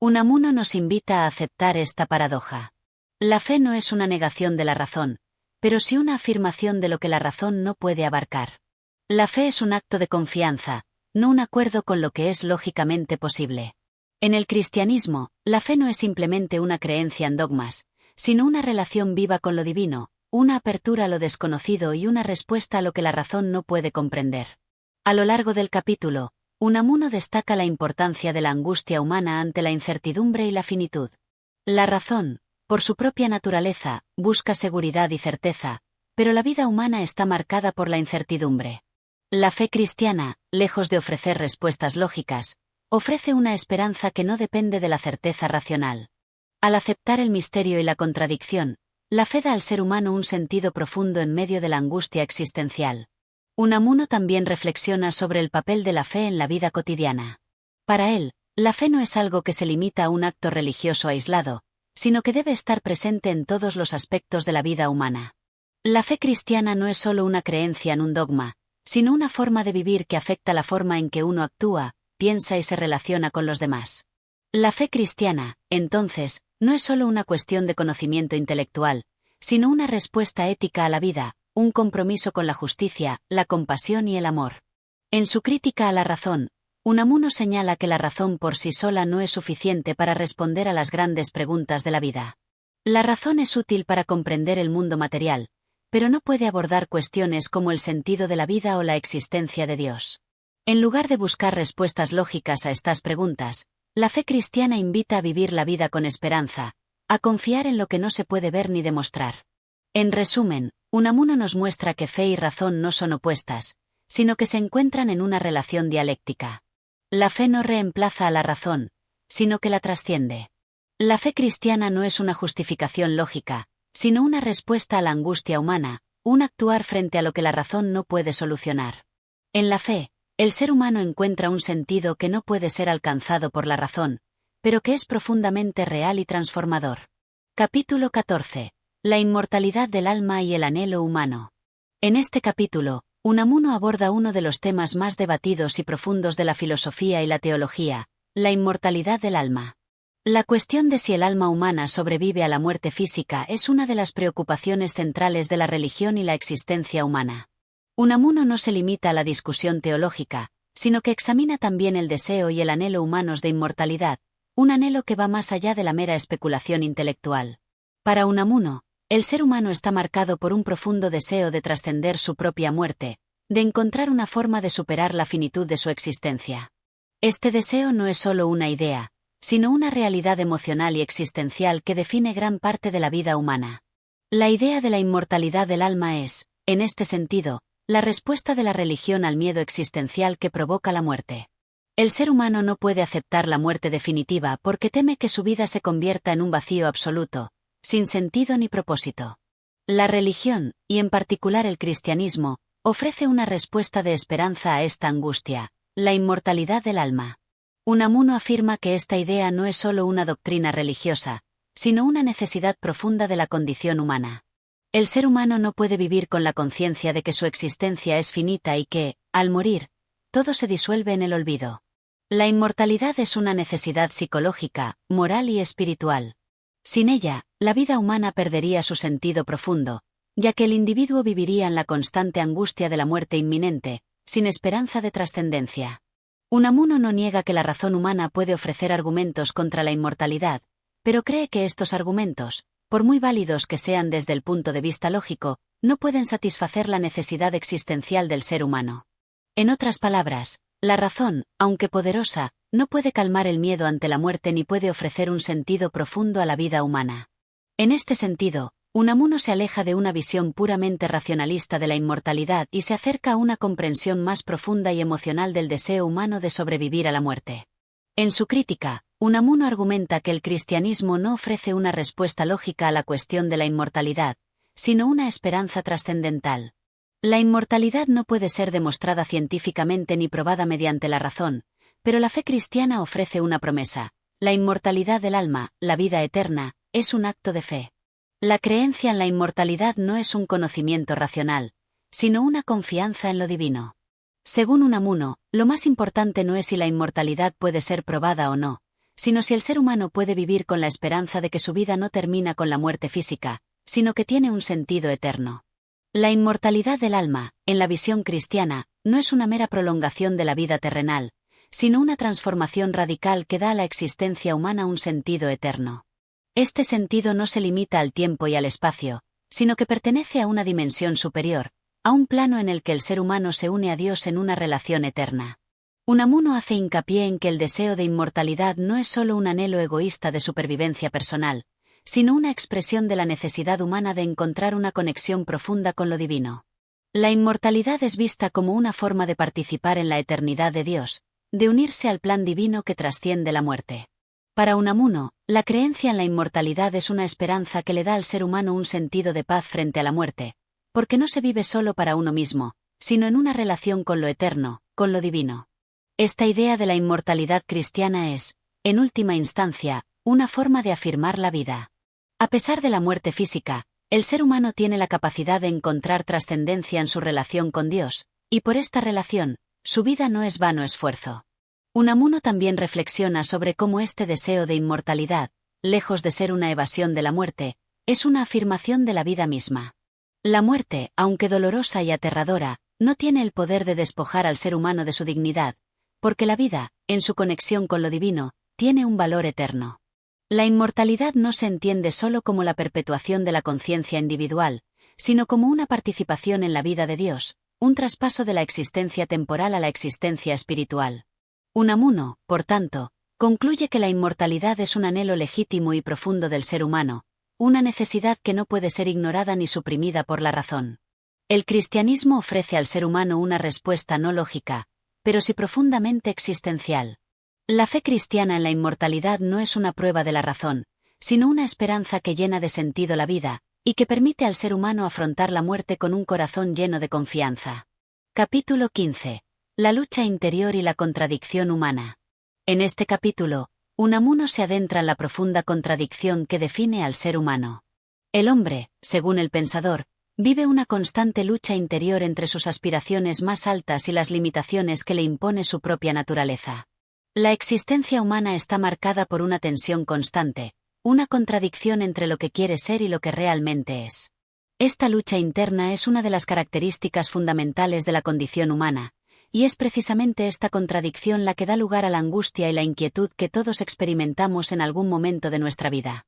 Unamuno nos invita a aceptar esta paradoja. La fe no es una negación de la razón, pero sí una afirmación de lo que la razón no puede abarcar. La fe es un acto de confianza, no un acuerdo con lo que es lógicamente posible. En el cristianismo, la fe no es simplemente una creencia en dogmas, sino una relación viva con lo divino, una apertura a lo desconocido y una respuesta a lo que la razón no puede comprender. A lo largo del capítulo, Unamuno destaca la importancia de la angustia humana ante la incertidumbre y la finitud. La razón, por su propia naturaleza, busca seguridad y certeza, pero la vida humana está marcada por la incertidumbre. La fe cristiana, lejos de ofrecer respuestas lógicas, ofrece una esperanza que no depende de la certeza racional. Al aceptar el misterio y la contradicción, la fe da al ser humano un sentido profundo en medio de la angustia existencial. Unamuno también reflexiona sobre el papel de la fe en la vida cotidiana. Para él, la fe no es algo que se limita a un acto religioso aislado, sino que debe estar presente en todos los aspectos de la vida humana. La fe cristiana no es solo una creencia en un dogma, sino una forma de vivir que afecta la forma en que uno actúa, piensa y se relaciona con los demás. La fe cristiana, entonces, no es solo una cuestión de conocimiento intelectual, sino una respuesta ética a la vida, un compromiso con la justicia, la compasión y el amor. En su crítica a la razón, Unamuno señala que la razón por sí sola no es suficiente para responder a las grandes preguntas de la vida. La razón es útil para comprender el mundo material, pero no puede abordar cuestiones como el sentido de la vida o la existencia de Dios. En lugar de buscar respuestas lógicas a estas preguntas, la fe cristiana invita a vivir la vida con esperanza, a confiar en lo que no se puede ver ni demostrar. En resumen, Unamuno nos muestra que fe y razón no son opuestas, sino que se encuentran en una relación dialéctica. La fe no reemplaza a la razón, sino que la trasciende. La fe cristiana no es una justificación lógica, sino una respuesta a la angustia humana, un actuar frente a lo que la razón no puede solucionar. En la fe, el ser humano encuentra un sentido que no puede ser alcanzado por la razón, pero que es profundamente real y transformador. Capítulo 14. La inmortalidad del alma y el anhelo humano. En este capítulo, Unamuno aborda uno de los temas más debatidos y profundos de la filosofía y la teología, la inmortalidad del alma. La cuestión de si el alma humana sobrevive a la muerte física es una de las preocupaciones centrales de la religión y la existencia humana. Unamuno no se limita a la discusión teológica, sino que examina también el deseo y el anhelo humanos de inmortalidad, un anhelo que va más allá de la mera especulación intelectual. Para Unamuno, El ser humano está marcado por un profundo deseo de trascender su propia muerte, de encontrar una forma de superar la finitud de su existencia. Este deseo no es solo una idea, sino una realidad emocional y existencial que define gran parte de la vida humana. La idea de la inmortalidad del alma es, en este sentido, la respuesta de la religión al miedo existencial que provoca la muerte. El ser humano no puede aceptar la muerte definitiva porque teme que su vida se convierta en un vacío absoluto, sin sentido ni propósito. La religión, y en particular el cristianismo, ofrece una respuesta de esperanza a esta angustia, la inmortalidad del alma. Unamuno afirma que esta idea no es solo una doctrina religiosa, sino una necesidad profunda de la condición humana. El ser humano no puede vivir con la conciencia de que su existencia es finita y que, al morir, todo se disuelve en el olvido. La inmortalidad es una necesidad psicológica, moral y espiritual. Sin ella, la vida humana perdería su sentido profundo, ya que el individuo viviría en la constante angustia de la muerte inminente, sin esperanza de trascendencia. Unamuno no niega que la razón humana puede ofrecer argumentos contra la inmortalidad, pero cree que estos argumentos, por muy válidos que sean desde el punto de vista lógico, no pueden satisfacer la necesidad existencial del ser humano. En otras palabras, la razón, aunque poderosa, no puede calmar el miedo ante la muerte ni puede ofrecer un sentido profundo a la vida humana. En este sentido, Unamuno se aleja de una visión puramente racionalista de la inmortalidad y se acerca a una comprensión más profunda y emocional del deseo humano de sobrevivir a la muerte. En su crítica, Unamuno argumenta que el cristianismo no ofrece una respuesta lógica a la cuestión de la inmortalidad, sino una esperanza trascendental. La inmortalidad no puede ser demostrada científicamente ni probada mediante la razón, pero la fe cristiana ofrece una promesa: la inmortalidad del alma, la vida eterna, es un acto de fe. La creencia en la inmortalidad no es un conocimiento racional, sino una confianza en lo divino. Según Unamuno, lo más importante no es si la inmortalidad puede ser probada o no, sino si el ser humano puede vivir con la esperanza de que su vida no termina con la muerte física, sino que tiene un sentido eterno. La inmortalidad del alma, en la visión cristiana, no es una mera prolongación de la vida terrenal, sino una transformación radical que da a la existencia humana un sentido eterno. Este sentido no se limita al tiempo y al espacio, sino que pertenece a una dimensión superior, a un plano en el que el ser humano se une a Dios en una relación eterna. Unamuno hace hincapié en que el deseo de inmortalidad no es solo un anhelo egoísta de supervivencia personal, sino una expresión de la necesidad humana de encontrar una conexión profunda con lo divino. La inmortalidad es vista como una forma de participar en la eternidad de Dios, de unirse al plan divino que trasciende la muerte. Para Unamuno, la creencia en la inmortalidad es una esperanza que le da al ser humano un sentido de paz frente a la muerte, porque no se vive solo para uno mismo, sino en una relación con lo eterno, con lo divino. Esta idea de la inmortalidad cristiana es, en última instancia, una forma de afirmar la vida. A pesar de la muerte física, el ser humano tiene la capacidad de encontrar trascendencia en su relación con Dios, y por esta relación, su vida no es vano esfuerzo. Unamuno también reflexiona sobre cómo este deseo de inmortalidad, lejos de ser una evasión de la muerte, es una afirmación de la vida misma. La muerte, aunque dolorosa y aterradora, no tiene el poder de despojar al ser humano de su dignidad, porque la vida, en su conexión con lo divino, tiene un valor eterno. La inmortalidad no se entiende solo como la perpetuación de la conciencia individual, sino como una participación en la vida de Dios, un traspaso de la existencia temporal a la existencia espiritual. Unamuno, por tanto, concluye que la inmortalidad es un anhelo legítimo y profundo del ser humano, una necesidad que no puede ser ignorada ni suprimida por la razón. El cristianismo ofrece al ser humano una respuesta no lógica, pero sí profundamente existencial. La fe cristiana en la inmortalidad no es una prueba de la razón, sino una esperanza que llena de sentido la vida, y que permite al ser humano afrontar la muerte con un corazón lleno de confianza. Capítulo 15. La lucha interior y la contradicción humana. En este capítulo, Unamuno se adentra en la profunda contradicción que define al ser humano. El hombre, según el pensador, vive una constante lucha interior entre sus aspiraciones más altas y las limitaciones que le impone su propia naturaleza. La existencia humana está marcada por una tensión constante, una contradicción entre lo que quiere ser y lo que realmente es. Esta lucha interna es una de las características fundamentales de la condición humana, y es precisamente esta contradicción la que da lugar a la angustia y la inquietud que todos experimentamos en algún momento de nuestra vida.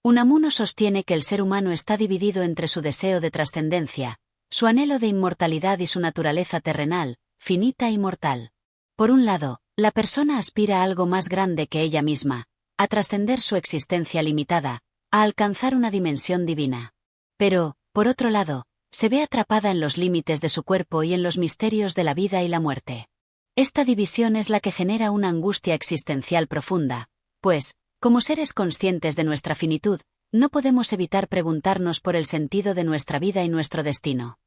Unamuno sostiene que el ser humano está dividido entre su deseo de trascendencia, su anhelo de inmortalidad y su naturaleza terrenal, finita y mortal. Por un lado, la persona aspira a algo más grande que ella misma, a trascender su existencia limitada, a alcanzar una dimensión divina. Pero, por otro lado, se ve atrapada en los límites de su cuerpo y en los misterios de la vida y la muerte. Esta división es la que genera una angustia existencial profunda, pues, como seres conscientes de nuestra finitud, no podemos evitar preguntarnos por el sentido de nuestra vida y nuestro destino.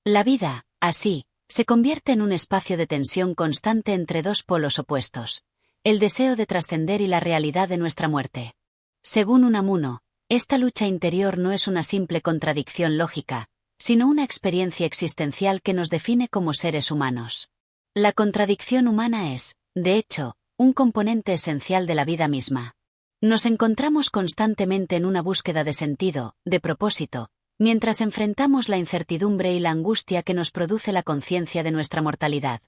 La vida, así, se convierte en un espacio de tensión constante entre dos polos opuestos, el deseo de trascender y la realidad de nuestra muerte. Según Unamuno, esta lucha interior no es una simple contradicción lógica, sino una experiencia existencial que nos define como seres humanos. La contradicción humana es, de hecho, un componente esencial de la vida misma. Nos encontramos constantemente en una búsqueda de sentido, de propósito, mientras enfrentamos la incertidumbre y la angustia que nos produce la conciencia de nuestra mortalidad.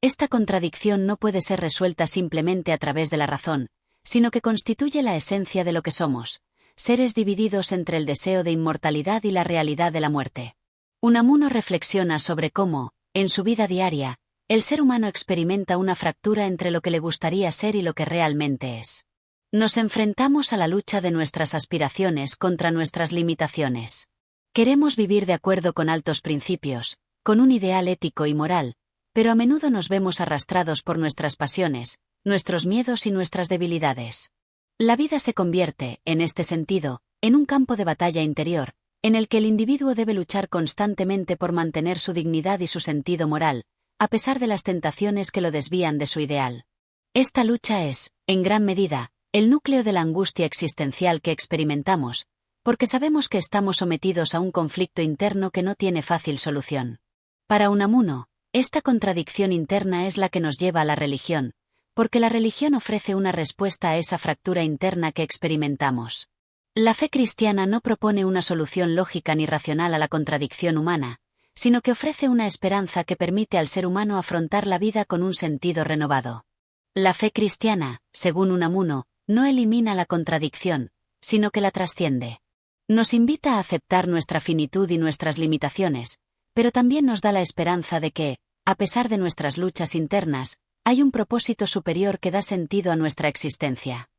Esta contradicción no puede ser resuelta simplemente a través de la razón, sino que constituye la esencia de lo que somos, seres divididos entre el deseo de inmortalidad y la realidad de la muerte. Unamuno reflexiona sobre cómo, en su vida diaria, el ser humano experimenta una fractura entre lo que le gustaría ser y lo que realmente es. Nos enfrentamos a la lucha de nuestras aspiraciones contra nuestras limitaciones. Queremos vivir de acuerdo con altos principios, con un ideal ético y moral, pero a menudo nos vemos arrastrados por nuestras pasiones, nuestros miedos y nuestras debilidades. La vida se convierte, en este sentido, en un campo de batalla interior, en el que el individuo debe luchar constantemente por mantener su dignidad y su sentido moral, a pesar de las tentaciones que lo desvían de su ideal. Esta lucha es, en gran medida, el núcleo de la angustia existencial que experimentamos, porque sabemos que estamos sometidos a un conflicto interno que no tiene fácil solución. Para Unamuno, esta contradicción interna es la que nos lleva a la religión, porque la religión ofrece una respuesta a esa fractura interna que experimentamos. La fe cristiana no propone una solución lógica ni racional a la contradicción humana, sino que ofrece una esperanza que permite al ser humano afrontar la vida con un sentido renovado. La fe cristiana, según Unamuno, no elimina la contradicción, sino que la trasciende. Nos invita a aceptar nuestra finitud y nuestras limitaciones, pero también nos da la esperanza de que, a pesar de nuestras luchas internas, hay un propósito superior que da sentido a nuestra existencia.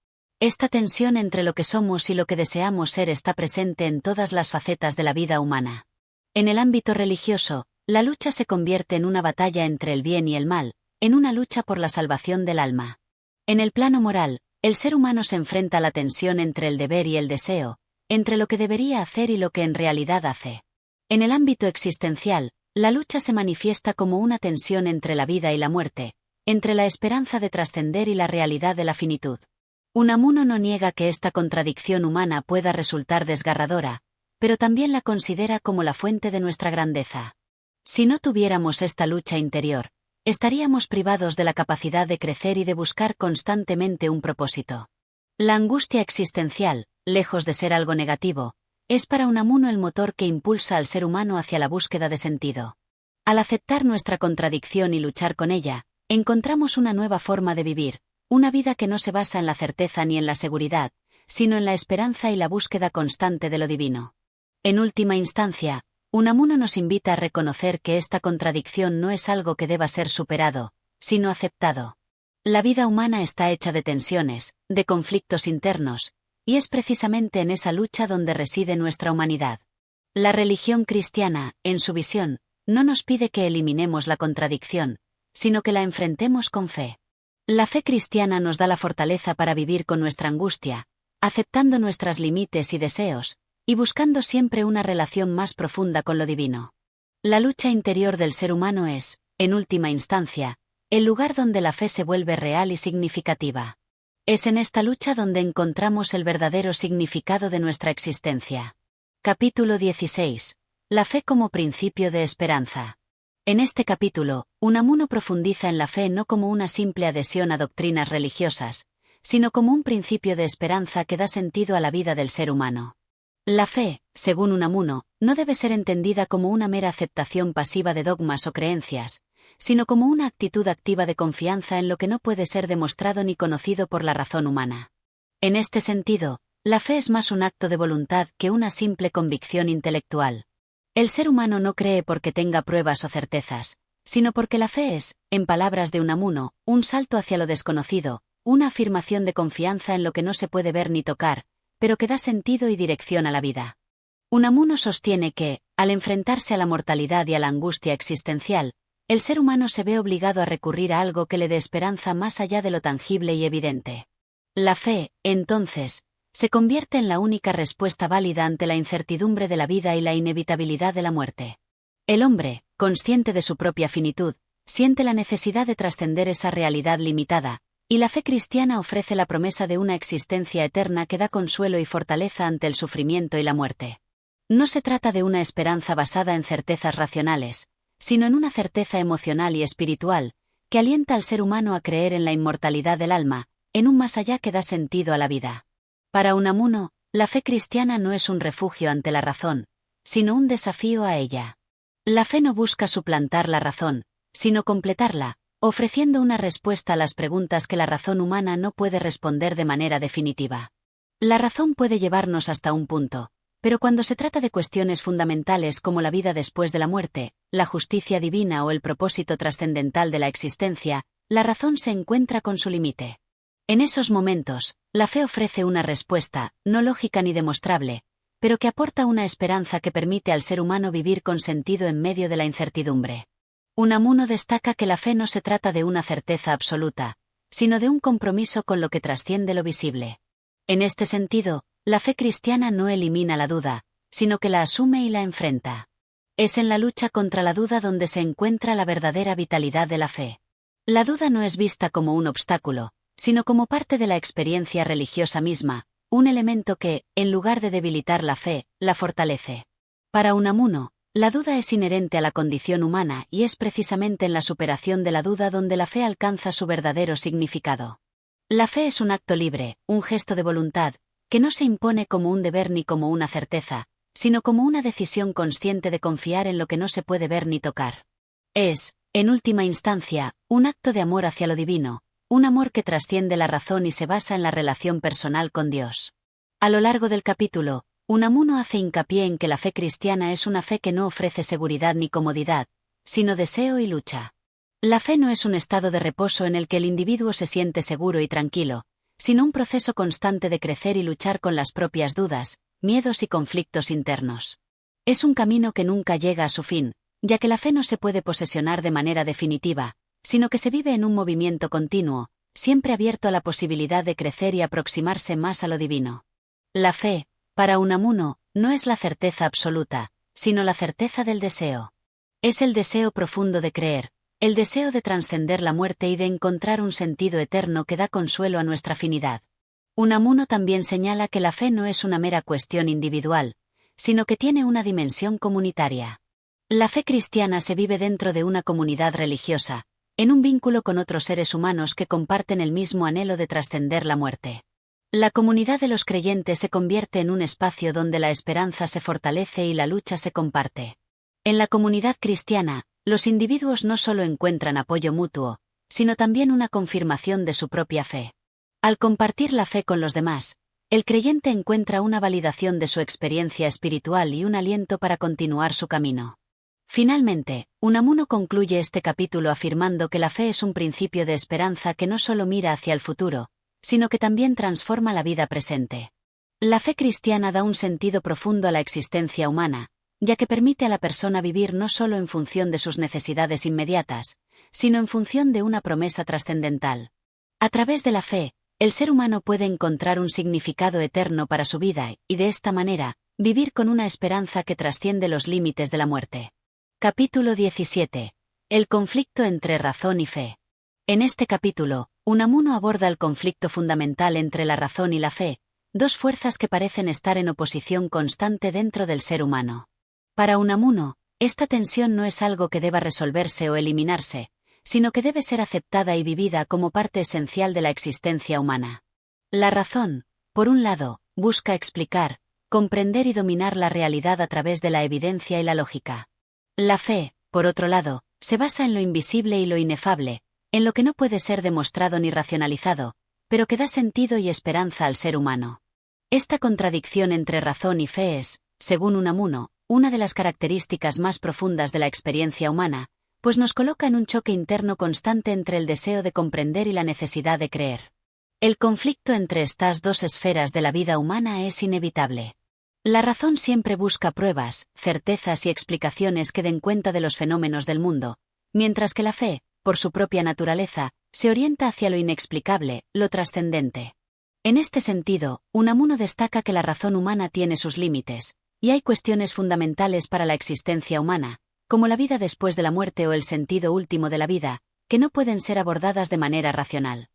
Esta tensión entre lo que somos y lo que deseamos ser está presente en todas las facetas de la vida humana. En el ámbito religioso, la lucha se convierte en una batalla entre el bien y el mal, en una lucha por la salvación del alma. En el plano moral, el ser humano se enfrenta a la tensión entre el deber y el deseo, entre lo que debería hacer y lo que en realidad hace. En el ámbito existencial, la lucha se manifiesta como una tensión entre la vida y la muerte, entre la esperanza de trascender y la realidad de la finitud. Unamuno no niega que esta contradicción humana pueda resultar desgarradora, pero también la considera como la fuente de nuestra grandeza. Si no tuviéramos esta lucha interior, estaríamos privados de la capacidad de crecer y de buscar constantemente un propósito. La angustia existencial, lejos de ser algo negativo, es para Unamuno el motor que impulsa al ser humano hacia la búsqueda de sentido. Al aceptar nuestra contradicción y luchar con ella, encontramos una nueva forma de vivir, una vida que no se basa en la certeza ni en la seguridad, sino en la esperanza y la búsqueda constante de lo divino. En última instancia, Unamuno nos invita a reconocer que esta contradicción no es algo que deba ser superado, sino aceptado. La vida humana está hecha de tensiones, de conflictos internos, y es precisamente en esa lucha donde reside nuestra humanidad. La religión cristiana, en su visión, no nos pide que eliminemos la contradicción, sino que la enfrentemos con fe. La fe cristiana nos da la fortaleza para vivir con nuestra angustia, aceptando nuestros límites y deseos, y buscando siempre una relación más profunda con lo divino. La lucha interior del ser humano es, en última instancia, el lugar donde la fe se vuelve real y significativa. Es en esta lucha donde encontramos el verdadero significado de nuestra existencia. Capítulo 16. La fe como principio de esperanza. En este capítulo, Unamuno profundiza en la fe no como una simple adhesión a doctrinas religiosas, sino como un principio de esperanza que da sentido a la vida del ser humano. La fe, según Unamuno, no debe ser entendida como una mera aceptación pasiva de dogmas o creencias, sino como una actitud activa de confianza en lo que no puede ser demostrado ni conocido por la razón humana. En este sentido, la fe es más un acto de voluntad que una simple convicción intelectual. El ser humano no cree porque tenga pruebas o certezas, sino porque la fe es, en palabras de Unamuno, un salto hacia lo desconocido, una afirmación de confianza en lo que no se puede ver ni tocar, pero que da sentido y dirección a la vida. Unamuno sostiene que, al enfrentarse a la mortalidad y a la angustia existencial, el ser humano se ve obligado a recurrir a algo que le dé esperanza más allá de lo tangible y evidente. La fe, entonces, se convierte en la única respuesta válida ante la incertidumbre de la vida y la inevitabilidad de la muerte. El hombre, consciente de su propia finitud, siente la necesidad de trascender esa realidad limitada, y la fe cristiana ofrece la promesa de una existencia eterna que da consuelo y fortaleza ante el sufrimiento y la muerte. No se trata de una esperanza basada en certezas racionales, sino en una certeza emocional y espiritual, que alienta al ser humano a creer en la inmortalidad del alma, en un más allá que da sentido a la vida. Para Unamuno, la fe cristiana no es un refugio ante la razón, sino un desafío a ella. La fe no busca suplantar la razón, sino completarla, ofreciendo una respuesta a las preguntas que la razón humana no puede responder de manera definitiva. La razón puede llevarnos hasta un punto, pero cuando se trata de cuestiones fundamentales como la vida después de la muerte, la justicia divina o el propósito trascendental de la existencia, la razón se encuentra con su límite. En esos momentos, la fe ofrece una respuesta, no lógica ni demostrable, pero que aporta una esperanza que permite al ser humano vivir con sentido en medio de la incertidumbre. Unamuno destaca que la fe no se trata de una certeza absoluta, sino de un compromiso con lo que trasciende lo visible. En este sentido, la fe cristiana no elimina la duda, sino que la asume y la enfrenta. Es en la lucha contra la duda donde se encuentra la verdadera vitalidad de la fe. La duda no es vista como un obstáculo, sino como parte de la experiencia religiosa misma, un elemento que, en lugar de debilitar la fe, la fortalece. Para Unamuno, la duda es inherente a la condición humana y es precisamente en la superación de la duda donde la fe alcanza su verdadero significado. La fe es un acto libre, un gesto de voluntad, que no se impone como un deber ni como una certeza, sino como una decisión consciente de confiar en lo que no se puede ver ni tocar. Es, en última instancia, un acto de amor hacia lo divino, un amor que trasciende la razón y se basa en la relación personal con Dios. A lo largo del capítulo, Unamuno hace hincapié en que la fe cristiana es una fe que no ofrece seguridad ni comodidad, sino deseo y lucha. La fe no es un estado de reposo en el que el individuo se siente seguro y tranquilo, sino un proceso constante de crecer y luchar con las propias dudas, miedos y conflictos internos. Es un camino que nunca llega a su fin, ya que la fe no se puede posesionar de manera definitiva, sino que se vive en un movimiento continuo, siempre abierto a la posibilidad de crecer y aproximarse más a lo divino. La fe, para Unamuno, no es la certeza absoluta, sino la certeza del deseo. Es el deseo profundo de creer, el deseo de trascender la muerte y de encontrar un sentido eterno que da consuelo a nuestra finidad. Unamuno también señala que la fe no es una mera cuestión individual, sino que tiene una dimensión comunitaria. La fe cristiana se vive dentro de una comunidad religiosa, en un vínculo con otros seres humanos que comparten el mismo anhelo de trascender la muerte. La comunidad de los creyentes se convierte en un espacio donde la esperanza se fortalece y la lucha se comparte. En la comunidad cristiana, los individuos no solo encuentran apoyo mutuo, sino también una confirmación de su propia fe. Al compartir la fe con los demás, el creyente encuentra una validación de su experiencia espiritual y un aliento para continuar su camino. Finalmente, Unamuno concluye este capítulo afirmando que la fe es un principio de esperanza que no solo mira hacia el futuro, sino que también transforma la vida presente. La fe cristiana da un sentido profundo a la existencia humana, ya que permite a la persona vivir no solo en función de sus necesidades inmediatas, sino en función de una promesa trascendental. A través de la fe, el ser humano puede encontrar un significado eterno para su vida y, de esta manera, vivir con una esperanza que trasciende los límites de la muerte. Capítulo 17. El conflicto entre razón y fe. En este capítulo, Unamuno aborda el conflicto fundamental entre la razón y la fe, dos fuerzas que parecen estar en oposición constante dentro del ser humano. Para Unamuno, esta tensión no es algo que deba resolverse o eliminarse, sino que debe ser aceptada y vivida como parte esencial de la existencia humana. La razón, por un lado, busca explicar, comprender y dominar la realidad a través de la evidencia y la lógica. La fe, por otro lado, se basa en lo invisible y lo inefable, en lo que no puede ser demostrado ni racionalizado, pero que da sentido y esperanza al ser humano. Esta contradicción entre razón y fe es, según Unamuno, una de las características más profundas de la experiencia humana, pues nos coloca en un choque interno constante entre el deseo de comprender y la necesidad de creer. El conflicto entre estas dos esferas de la vida humana es inevitable. La razón siempre busca pruebas, certezas y explicaciones que den cuenta de los fenómenos del mundo, mientras que la fe, por su propia naturaleza, se orienta hacia lo inexplicable, lo trascendente. En este sentido, Unamuno destaca que la razón humana tiene sus límites, y hay cuestiones fundamentales para la existencia humana, como la vida después de la muerte o el sentido último de la vida, que no pueden ser abordadas de manera racional.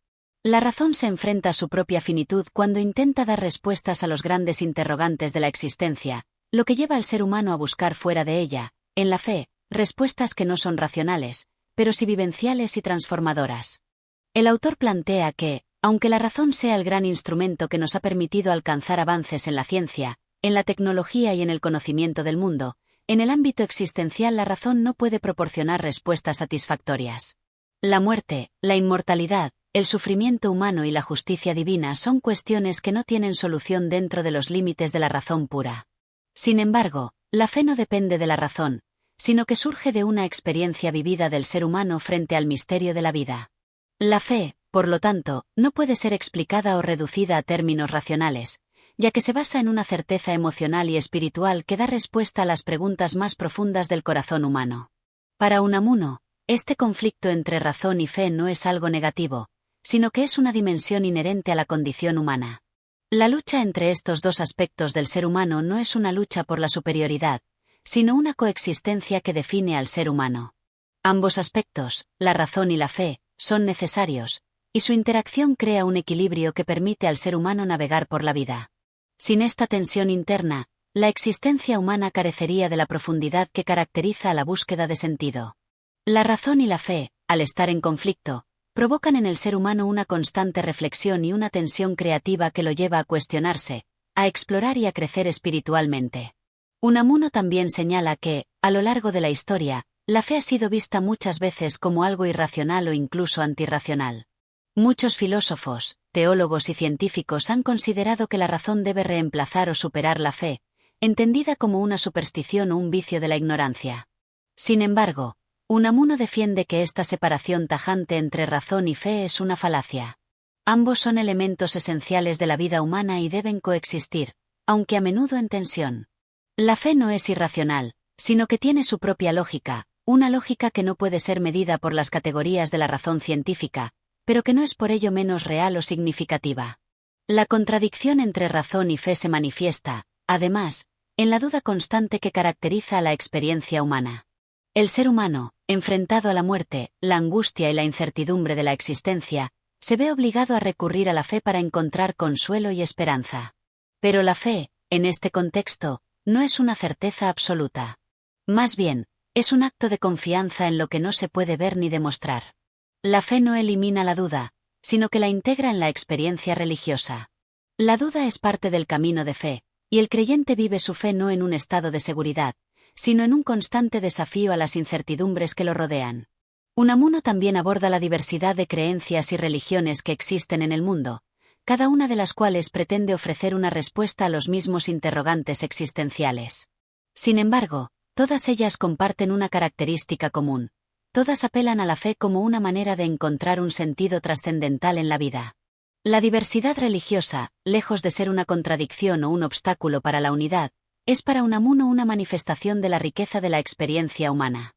La razón se enfrenta a su propia finitud cuando intenta dar respuestas a los grandes interrogantes de la existencia, lo que lleva al ser humano a buscar fuera de ella, en la fe, respuestas que no son racionales, pero sí vivenciales y transformadoras. El autor plantea que, aunque la razón sea el gran instrumento que nos ha permitido alcanzar avances en la ciencia, en la tecnología y en el conocimiento del mundo, en el ámbito existencial la razón no puede proporcionar respuestas satisfactorias. La muerte, la inmortalidad, el sufrimiento humano y la justicia divina son cuestiones que no tienen solución dentro de los límites de la razón pura. Sin embargo, la fe no depende de la razón, sino que surge de una experiencia vivida del ser humano frente al misterio de la vida. La fe, por lo tanto, no puede ser explicada o reducida a términos racionales, ya que se basa en una certeza emocional y espiritual que da respuesta a las preguntas más profundas del corazón humano. Para Unamuno, este conflicto entre razón y fe no es algo negativo, sino que es una dimensión inherente a la condición humana. La lucha entre estos dos aspectos del ser humano no es una lucha por la superioridad, sino una coexistencia que define al ser humano. Ambos aspectos, la razón y la fe, son necesarios, y su interacción crea un equilibrio que permite al ser humano navegar por la vida. Sin esta tensión interna, la existencia humana carecería de la profundidad que caracteriza a la búsqueda de sentido. La razón y la fe, al estar en conflicto, provocan en el ser humano una constante reflexión y una tensión creativa que lo lleva a cuestionarse, a explorar y a crecer espiritualmente. Unamuno también señala que, a lo largo de la historia, la fe ha sido vista muchas veces como algo irracional o incluso antirracional. Muchos filósofos, teólogos y científicos han considerado que la razón debe reemplazar o superar la fe, entendida como una superstición o un vicio de la ignorancia. Sin embargo, Unamuno defiende que esta separación tajante entre razón y fe es una falacia. Ambos son elementos esenciales de la vida humana y deben coexistir, aunque a menudo en tensión. La fe no es irracional, sino que tiene su propia lógica, una lógica que no puede ser medida por las categorías de la razón científica, pero que no es por ello menos real o significativa. La contradicción entre razón y fe se manifiesta, además, en la duda constante que caracteriza a la experiencia humana. El ser humano, enfrentado a la muerte, la angustia y la incertidumbre de la existencia, se ve obligado a recurrir a la fe para encontrar consuelo y esperanza. Pero la fe, en este contexto, no es una certeza absoluta. Más bien, es un acto de confianza en lo que no se puede ver ni demostrar. La fe no elimina la duda, sino que la integra en la experiencia religiosa. La duda es parte del camino de fe, y el creyente vive su fe no en un estado de seguridad, sino en un constante desafío a las incertidumbres que lo rodean. Unamuno también aborda la diversidad de creencias y religiones que existen en el mundo, cada una de las cuales pretende ofrecer una respuesta a los mismos interrogantes existenciales. Sin embargo, todas ellas comparten una característica común: todas apelan a la fe como una manera de encontrar un sentido trascendental en la vida. La diversidad religiosa, lejos de ser una contradicción o un obstáculo para la unidad, es para Unamuno una manifestación de la riqueza de la experiencia humana.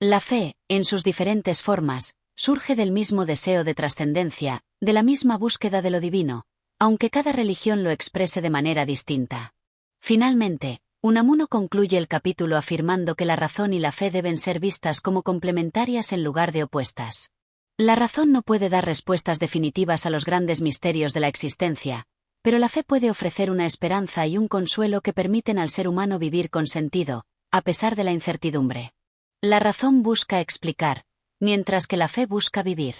La fe, en sus diferentes formas, surge del mismo deseo de trascendencia, de la misma búsqueda de lo divino, aunque cada religión lo exprese de manera distinta. Finalmente, Unamuno concluye el capítulo afirmando que la razón y la fe deben ser vistas como complementarias en lugar de opuestas. La razón no puede dar respuestas definitivas a los grandes misterios de la existencia, pero la fe puede ofrecer una esperanza y un consuelo que permiten al ser humano vivir con sentido, a pesar de la incertidumbre. La razón busca explicar, mientras que la fe busca vivir.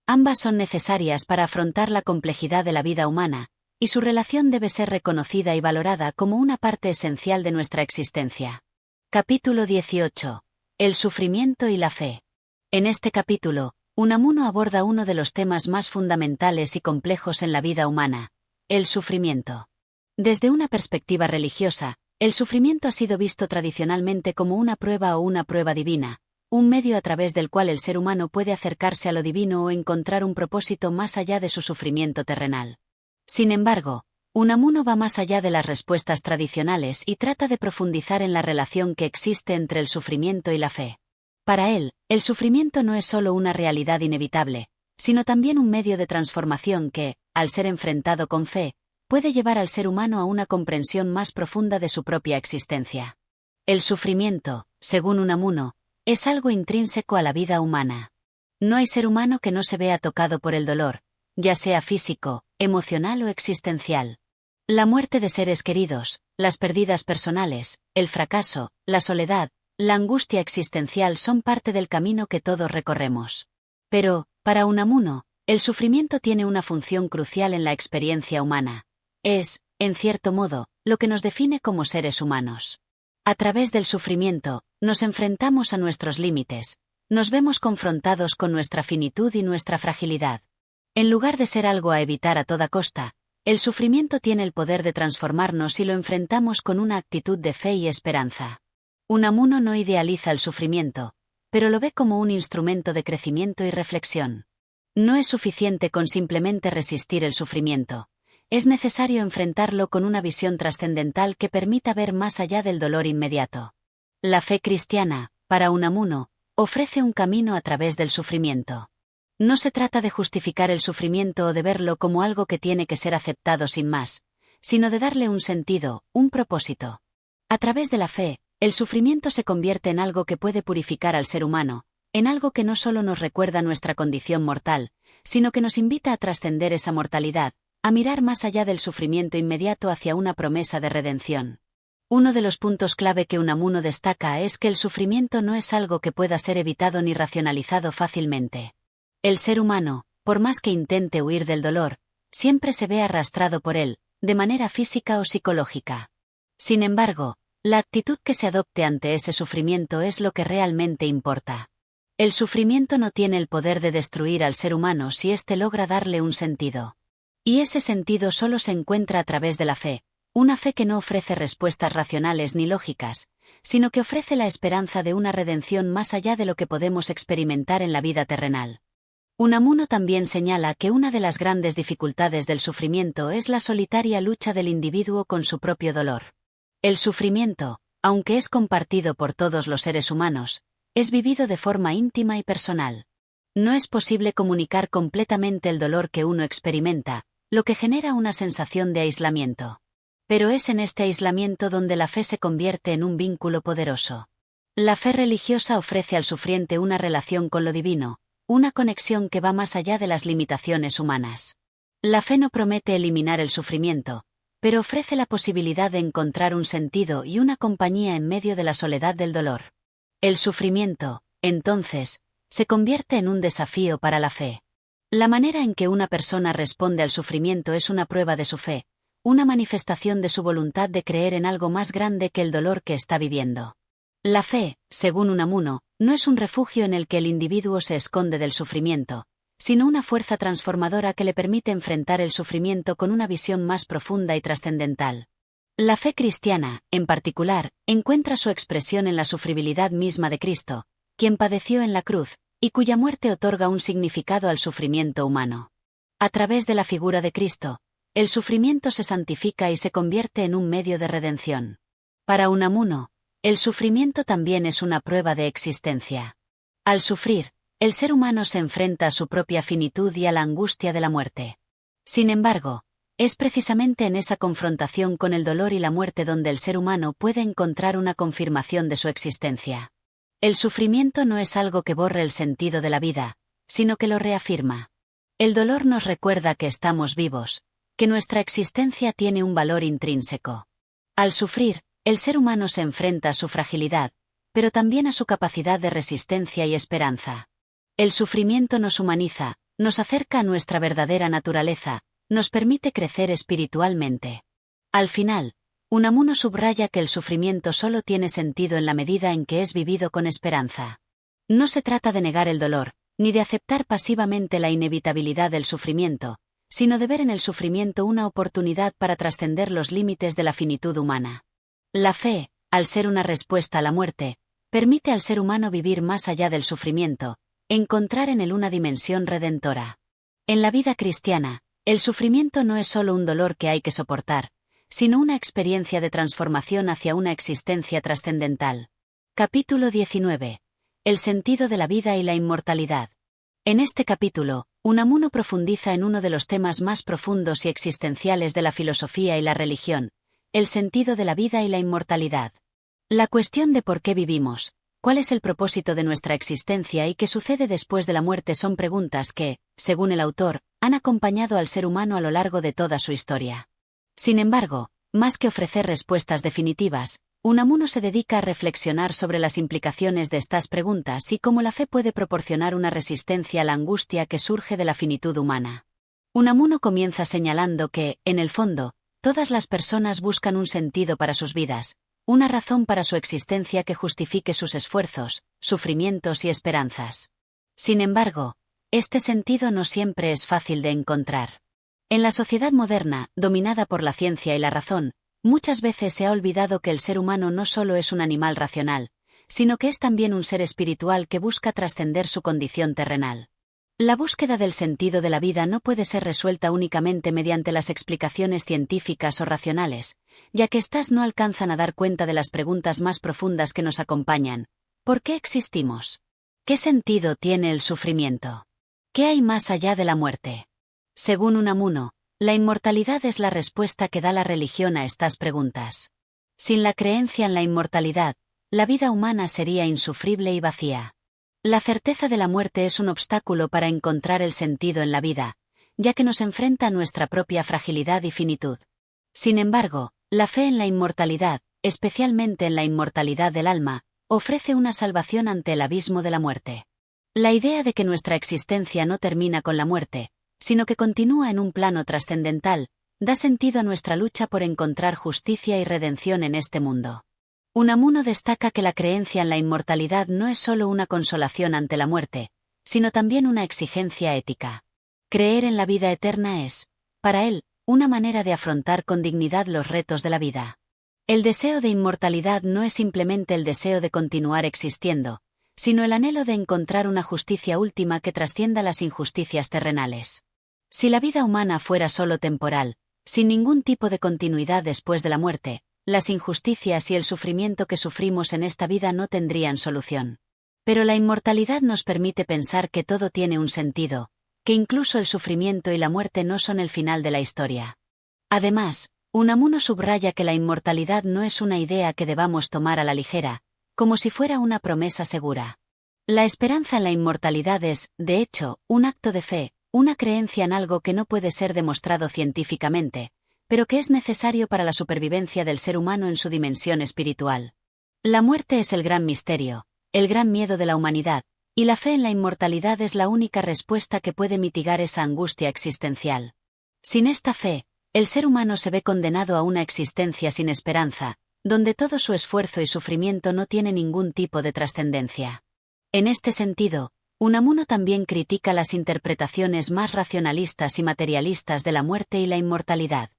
Ambas son necesarias para afrontar la complejidad de la vida humana, y su relación debe ser reconocida y valorada como una parte esencial de nuestra existencia. Capítulo 18. El sufrimiento y la fe. En este capítulo, Unamuno aborda uno de los temas más fundamentales y complejos en la vida humana: el sufrimiento. Desde una perspectiva religiosa, el sufrimiento ha sido visto tradicionalmente como una prueba o una prueba divina, un medio a través del cual el ser humano puede acercarse a lo divino o encontrar un propósito más allá de su sufrimiento terrenal. Sin embargo, Unamuno va más allá de las respuestas tradicionales y trata de profundizar en la relación que existe entre el sufrimiento y la fe. Para él, el sufrimiento no es solo una realidad inevitable, sino también un medio de transformación que, al ser enfrentado con fe, puede llevar al ser humano a una comprensión más profunda de su propia existencia. El sufrimiento, según Unamuno, es algo intrínseco a la vida humana. No hay ser humano que no se vea tocado por el dolor, ya sea físico, emocional o existencial. La muerte de seres queridos, las pérdidas personales, el fracaso, la soledad, la angustia existencial son parte del camino que todos recorremos. Pero, para Unamuno, el sufrimiento tiene una función crucial en la experiencia humana. Es, en cierto modo, lo que nos define como seres humanos. A través del sufrimiento, nos enfrentamos a nuestros límites, nos vemos confrontados con nuestra finitud y nuestra fragilidad. En lugar de ser algo a evitar a toda costa, el sufrimiento tiene el poder de transformarnos si lo enfrentamos con una actitud de fe y esperanza. Unamuno no idealiza el sufrimiento, pero lo ve como un instrumento de crecimiento y reflexión. No es suficiente con simplemente resistir el sufrimiento. Es necesario enfrentarlo con una visión trascendental que permita ver más allá del dolor inmediato. La fe cristiana, para Unamuno, ofrece un camino a través del sufrimiento. No se trata de justificar el sufrimiento o de verlo como algo que tiene que ser aceptado sin más, sino de darle un sentido, un propósito. A través de la fe, el sufrimiento se convierte en algo que puede purificar al ser humano, en algo que no solo nos recuerda nuestra condición mortal, sino que nos invita a trascender esa mortalidad, a mirar más allá del sufrimiento inmediato hacia una promesa de redención. Uno de los puntos clave que Unamuno destaca es que el sufrimiento no es algo que pueda ser evitado ni racionalizado fácilmente. El ser humano, por más que intente huir del dolor, siempre se ve arrastrado por él, de manera física o psicológica. Sin embargo, la actitud que se adopte ante ese sufrimiento es lo que realmente importa. El sufrimiento no tiene el poder de destruir al ser humano si éste logra darle un sentido. Y ese sentido solo se encuentra a través de la fe, una fe que no ofrece respuestas racionales ni lógicas, sino que ofrece la esperanza de una redención más allá de lo que podemos experimentar en la vida terrenal. Unamuno también señala que una de las grandes dificultades del sufrimiento es la solitaria lucha del individuo con su propio dolor. El sufrimiento, aunque es compartido por todos los seres humanos, es vivido de forma íntima y personal. No es posible comunicar completamente el dolor que uno experimenta, lo que genera una sensación de aislamiento. Pero es en este aislamiento donde la fe se convierte en un vínculo poderoso. La fe religiosa ofrece al sufriente una relación con lo divino, una conexión que va más allá de las limitaciones humanas. La fe no promete eliminar el sufrimiento, pero ofrece la posibilidad de encontrar un sentido y una compañía en medio de la soledad del dolor. El sufrimiento, entonces, se convierte en un desafío para la fe. La manera en que una persona responde al sufrimiento es una prueba de su fe, una manifestación de su voluntad de creer en algo más grande que el dolor que está viviendo. La fe, según Unamuno, no es un refugio en el que el individuo se esconde del sufrimiento, sino una fuerza transformadora que le permite enfrentar el sufrimiento con una visión más profunda y trascendental. La fe cristiana, en particular, encuentra su expresión en la sufribilidad misma de Cristo, quien padeció en la cruz, y cuya muerte otorga un significado al sufrimiento humano. A través de la figura de Cristo, el sufrimiento se santifica y se convierte en un medio de redención. Para Unamuno, el sufrimiento también es una prueba de existencia. Al sufrir, el ser humano se enfrenta a su propia finitud y a la angustia de la muerte. Sin embargo, es precisamente en esa confrontación con el dolor y la muerte donde el ser humano puede encontrar una confirmación de su existencia. El sufrimiento no es algo que borre el sentido de la vida, sino que lo reafirma. El dolor nos recuerda que estamos vivos, que nuestra existencia tiene un valor intrínseco. Al sufrir, el ser humano se enfrenta a su fragilidad, pero también a su capacidad de resistencia y esperanza. El sufrimiento nos humaniza, nos acerca a nuestra verdadera naturaleza, nos permite crecer espiritualmente. Al final, Unamuno subraya que el sufrimiento solo tiene sentido en la medida en que es vivido con esperanza. No se trata de negar el dolor, ni de aceptar pasivamente la inevitabilidad del sufrimiento, sino de ver en el sufrimiento una oportunidad para trascender los límites de la finitud humana. La fe, al ser una respuesta a la muerte, permite al ser humano vivir más allá del sufrimiento, encontrar en él una dimensión redentora. En la vida cristiana, el sufrimiento no es solo un dolor que hay que soportar, sino una experiencia de transformación hacia una existencia trascendental. Capítulo 19. El sentido de la vida y la inmortalidad. En este capítulo, Unamuno profundiza en uno de los temas más profundos y existenciales de la filosofía y la religión, el sentido de la vida y la inmortalidad. La cuestión de por qué vivimos, cuál es el propósito de nuestra existencia y qué sucede después de la muerte son preguntas que, según el autor, han acompañado al ser humano a lo largo de toda su historia. Sin embargo, más que ofrecer respuestas definitivas, Unamuno se dedica a reflexionar sobre las implicaciones de estas preguntas y cómo la fe puede proporcionar una resistencia a la angustia que surge de la finitud humana. Unamuno comienza señalando que, en el fondo, todas las personas buscan un sentido para sus vidas, una razón para su existencia que justifique sus esfuerzos, sufrimientos y esperanzas. Sin embargo, este sentido no siempre es fácil de encontrar. En la sociedad moderna, dominada por la ciencia y la razón, muchas veces se ha olvidado que el ser humano no solo es un animal racional, sino que es también un ser espiritual que busca trascender su condición terrenal. La búsqueda del sentido de la vida no puede ser resuelta únicamente mediante las explicaciones científicas o racionales, ya que éstas no alcanzan a dar cuenta de las preguntas más profundas que nos acompañan. ¿Por qué existimos? ¿Qué sentido tiene el sufrimiento? ¿Qué hay más allá de la muerte? Según Unamuno, la inmortalidad es la respuesta que da la religión a estas preguntas. Sin la creencia en la inmortalidad, la vida humana sería insufrible y vacía. La certeza de la muerte es un obstáculo para encontrar el sentido en la vida, ya que nos enfrenta a nuestra propia fragilidad y finitud. Sin embargo, la fe en la inmortalidad, especialmente en la inmortalidad del alma, ofrece una salvación ante el abismo de la muerte. La idea de que nuestra existencia no termina con la muerte, sino que continúa en un plano trascendental, da sentido a nuestra lucha por encontrar justicia y redención en este mundo. Unamuno destaca que la creencia en la inmortalidad no es solo una consolación ante la muerte, sino también una exigencia ética. Creer en la vida eterna es, para él, una manera de afrontar con dignidad los retos de la vida. El deseo de inmortalidad no es simplemente el deseo de continuar existiendo, sino el anhelo de encontrar una justicia última que trascienda las injusticias terrenales. Si la vida humana fuera solo temporal, sin ningún tipo de continuidad después de la muerte, las injusticias y el sufrimiento que sufrimos en esta vida no tendrían solución. Pero la inmortalidad nos permite pensar que todo tiene un sentido, que incluso el sufrimiento y la muerte no son el final de la historia. Además, Unamuno subraya que la inmortalidad no es una idea que debamos tomar a la ligera, como si fuera una promesa segura. La esperanza en la inmortalidad es, de hecho, un acto de fe, una creencia en algo que no puede ser demostrado científicamente, pero que es necesario para la supervivencia del ser humano en su dimensión espiritual. La muerte es el gran misterio, el gran miedo de la humanidad, y la fe en la inmortalidad es la única respuesta que puede mitigar esa angustia existencial. Sin esta fe, el ser humano se ve condenado a una existencia sin esperanza, donde todo su esfuerzo y sufrimiento no tiene ningún tipo de trascendencia. En este sentido, Unamuno también critica las interpretaciones más racionalistas y materialistas de la muerte y la inmortalidad.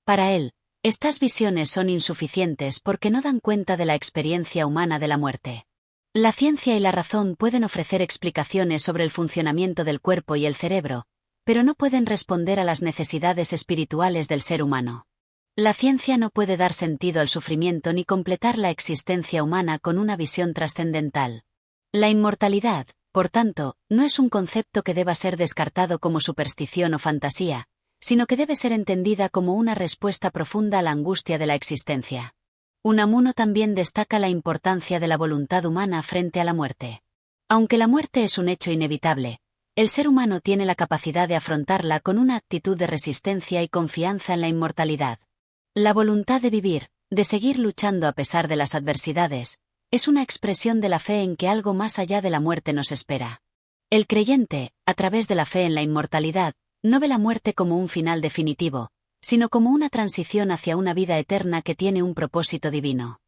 Para él, estas visiones son insuficientes porque no dan cuenta de la experiencia humana de la muerte. La ciencia y la razón pueden ofrecer explicaciones sobre el funcionamiento del cuerpo y el cerebro, pero no pueden responder a las necesidades espirituales del ser humano. La ciencia no puede dar sentido al sufrimiento ni completar la existencia humana con una visión trascendental. La inmortalidad, por tanto, no es un concepto que deba ser descartado como superstición o fantasía, sino que debe ser entendida como una respuesta profunda a la angustia de la existencia. Unamuno también destaca la importancia de la voluntad humana frente a la muerte. Aunque la muerte es un hecho inevitable, el ser humano tiene la capacidad de afrontarla con una actitud de resistencia y confianza en la inmortalidad. La voluntad de vivir, de seguir luchando a pesar de las adversidades, es una expresión de la fe en que algo más allá de la muerte nos espera. El creyente, a través de la fe en la inmortalidad, no ve la muerte como un final definitivo, sino como una transición hacia una vida eterna que tiene un propósito divino.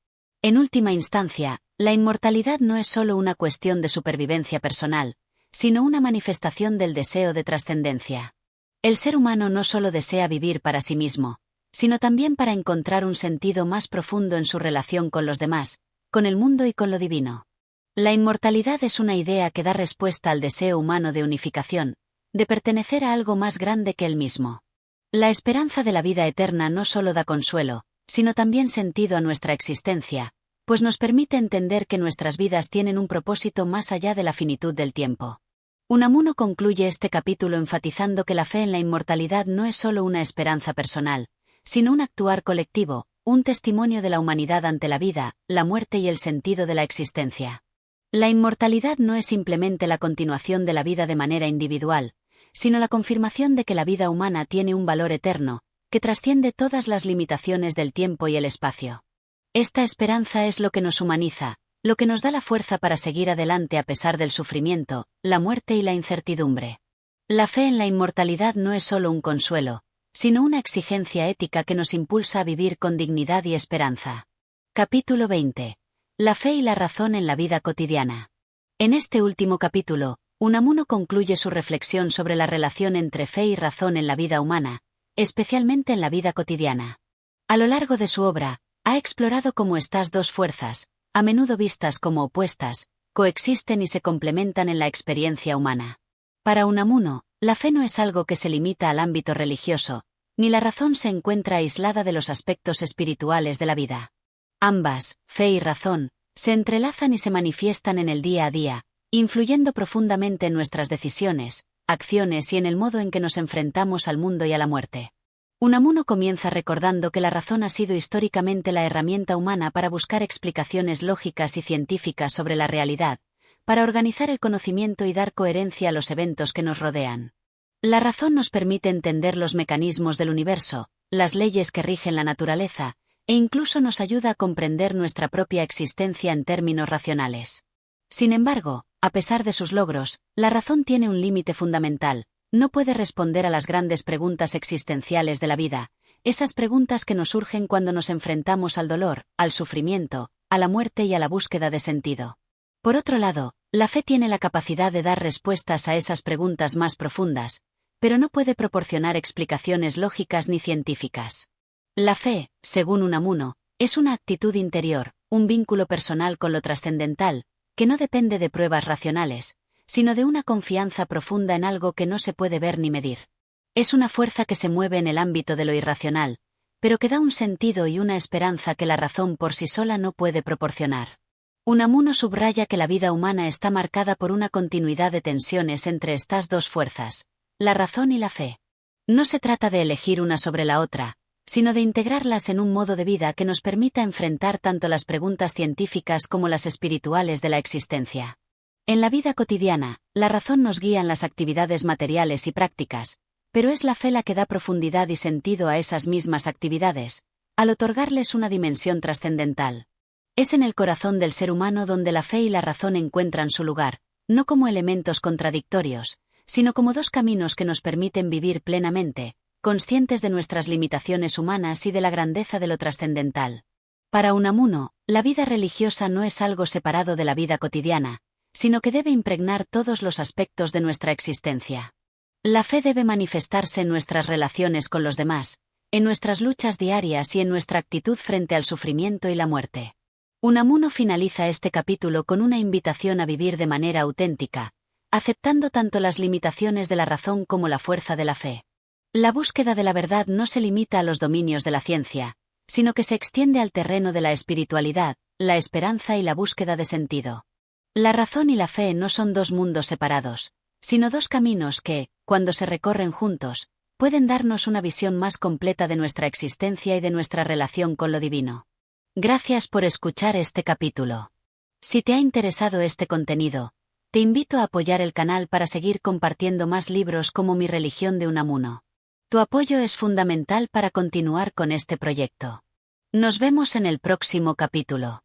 En última instancia, la inmortalidad no es solo una cuestión de supervivencia personal, sino una manifestación del deseo de trascendencia. El ser humano no solo desea vivir para sí mismo, sino también para encontrar un sentido más profundo en su relación con los demás, con el mundo y con lo divino. La inmortalidad es una idea que da respuesta al deseo humano de unificación, de pertenecer a algo más grande que él mismo. La esperanza de la vida eterna no solo da consuelo, sino también sentido a nuestra existencia, pues nos permite entender que nuestras vidas tienen un propósito más allá de la finitud del tiempo. Unamuno concluye este capítulo enfatizando que la fe en la inmortalidad no es solo una esperanza personal, sino un actuar colectivo, un testimonio de la humanidad ante la vida, la muerte y el sentido de la existencia. La inmortalidad no es simplemente la continuación de la vida de manera individual, sino la confirmación de que la vida humana tiene un valor eterno, que trasciende todas las limitaciones del tiempo y el espacio. Esta esperanza es lo que nos humaniza, lo que nos da la fuerza para seguir adelante a pesar del sufrimiento, la muerte y la incertidumbre. La fe en la inmortalidad no es solo un consuelo, sino una exigencia ética que nos impulsa a vivir con dignidad y esperanza. Capítulo 20. La fe y la razón en la vida cotidiana. En este último capítulo, Unamuno concluye su reflexión sobre la relación entre fe y razón en la vida humana, especialmente en la vida cotidiana. A lo largo de su obra, ha explorado cómo estas dos fuerzas, a menudo vistas como opuestas, coexisten y se complementan en la experiencia humana. Para Unamuno, la fe no es algo que se limita al ámbito religioso, ni la razón se encuentra aislada de los aspectos espirituales de la vida. Ambas, fe y razón, se entrelazan y se manifiestan en el día a día, influyendo profundamente en nuestras decisiones, acciones y en el modo en que nos enfrentamos al mundo y a la muerte. Unamuno comienza recordando que la razón ha sido históricamente la herramienta humana para buscar explicaciones lógicas y científicas sobre la realidad, para organizar el conocimiento y dar coherencia a los eventos que nos rodean. La razón nos permite entender los mecanismos del universo, las leyes que rigen la naturaleza, e incluso nos ayuda a comprender nuestra propia existencia en términos racionales. Sin embargo, a pesar de sus logros, la razón tiene un límite fundamental. No puede responder a las grandes preguntas existenciales de la vida, esas preguntas que nos surgen cuando nos enfrentamos al dolor, al sufrimiento, a la muerte y a la búsqueda de sentido. Por otro lado, la fe tiene la capacidad de dar respuestas a esas preguntas más profundas, pero no puede proporcionar explicaciones lógicas ni científicas. La fe, según Unamuno, es una actitud interior, un vínculo personal con lo trascendental, que no depende de pruebas racionales, sino de una confianza profunda en algo que no se puede ver ni medir. Es una fuerza que se mueve en el ámbito de lo irracional, pero que da un sentido y una esperanza que la razón por sí sola no puede proporcionar. Unamuno subraya que la vida humana está marcada por una continuidad de tensiones entre estas dos fuerzas, la razón y la fe. No se trata de elegir una sobre la otra, sino de integrarlas en un modo de vida que nos permita enfrentar tanto las preguntas científicas como las espirituales de la existencia. En la vida cotidiana, la razón nos guía en las actividades materiales y prácticas, pero es la fe la que da profundidad y sentido a esas mismas actividades, al otorgarles una dimensión trascendental. Es en el corazón del ser humano donde la fe y la razón encuentran su lugar, no como elementos contradictorios, sino como dos caminos que nos permiten vivir plenamente, conscientes de nuestras limitaciones humanas y de la grandeza de lo trascendental. Para Unamuno, la vida religiosa no es algo separado de la vida cotidiana, sino que debe impregnar todos los aspectos de nuestra existencia. La fe debe manifestarse en nuestras relaciones con los demás, en nuestras luchas diarias y en nuestra actitud frente al sufrimiento y la muerte. Unamuno finaliza este capítulo con una invitación a vivir de manera auténtica, aceptando tanto las limitaciones de la razón como la fuerza de la fe. La búsqueda de la verdad no se limita a los dominios de la ciencia, sino que se extiende al terreno de la espiritualidad, la esperanza y la búsqueda de sentido. La razón y la fe no son dos mundos separados, sino dos caminos que, cuando se recorren juntos, pueden darnos una visión más completa de nuestra existencia y de nuestra relación con lo divino. Gracias por escuchar este capítulo. Si te ha interesado este contenido, te invito a apoyar el canal para seguir compartiendo más libros como Mi religión de Unamuno. Tu apoyo es fundamental para continuar con este proyecto. Nos vemos en el próximo capítulo.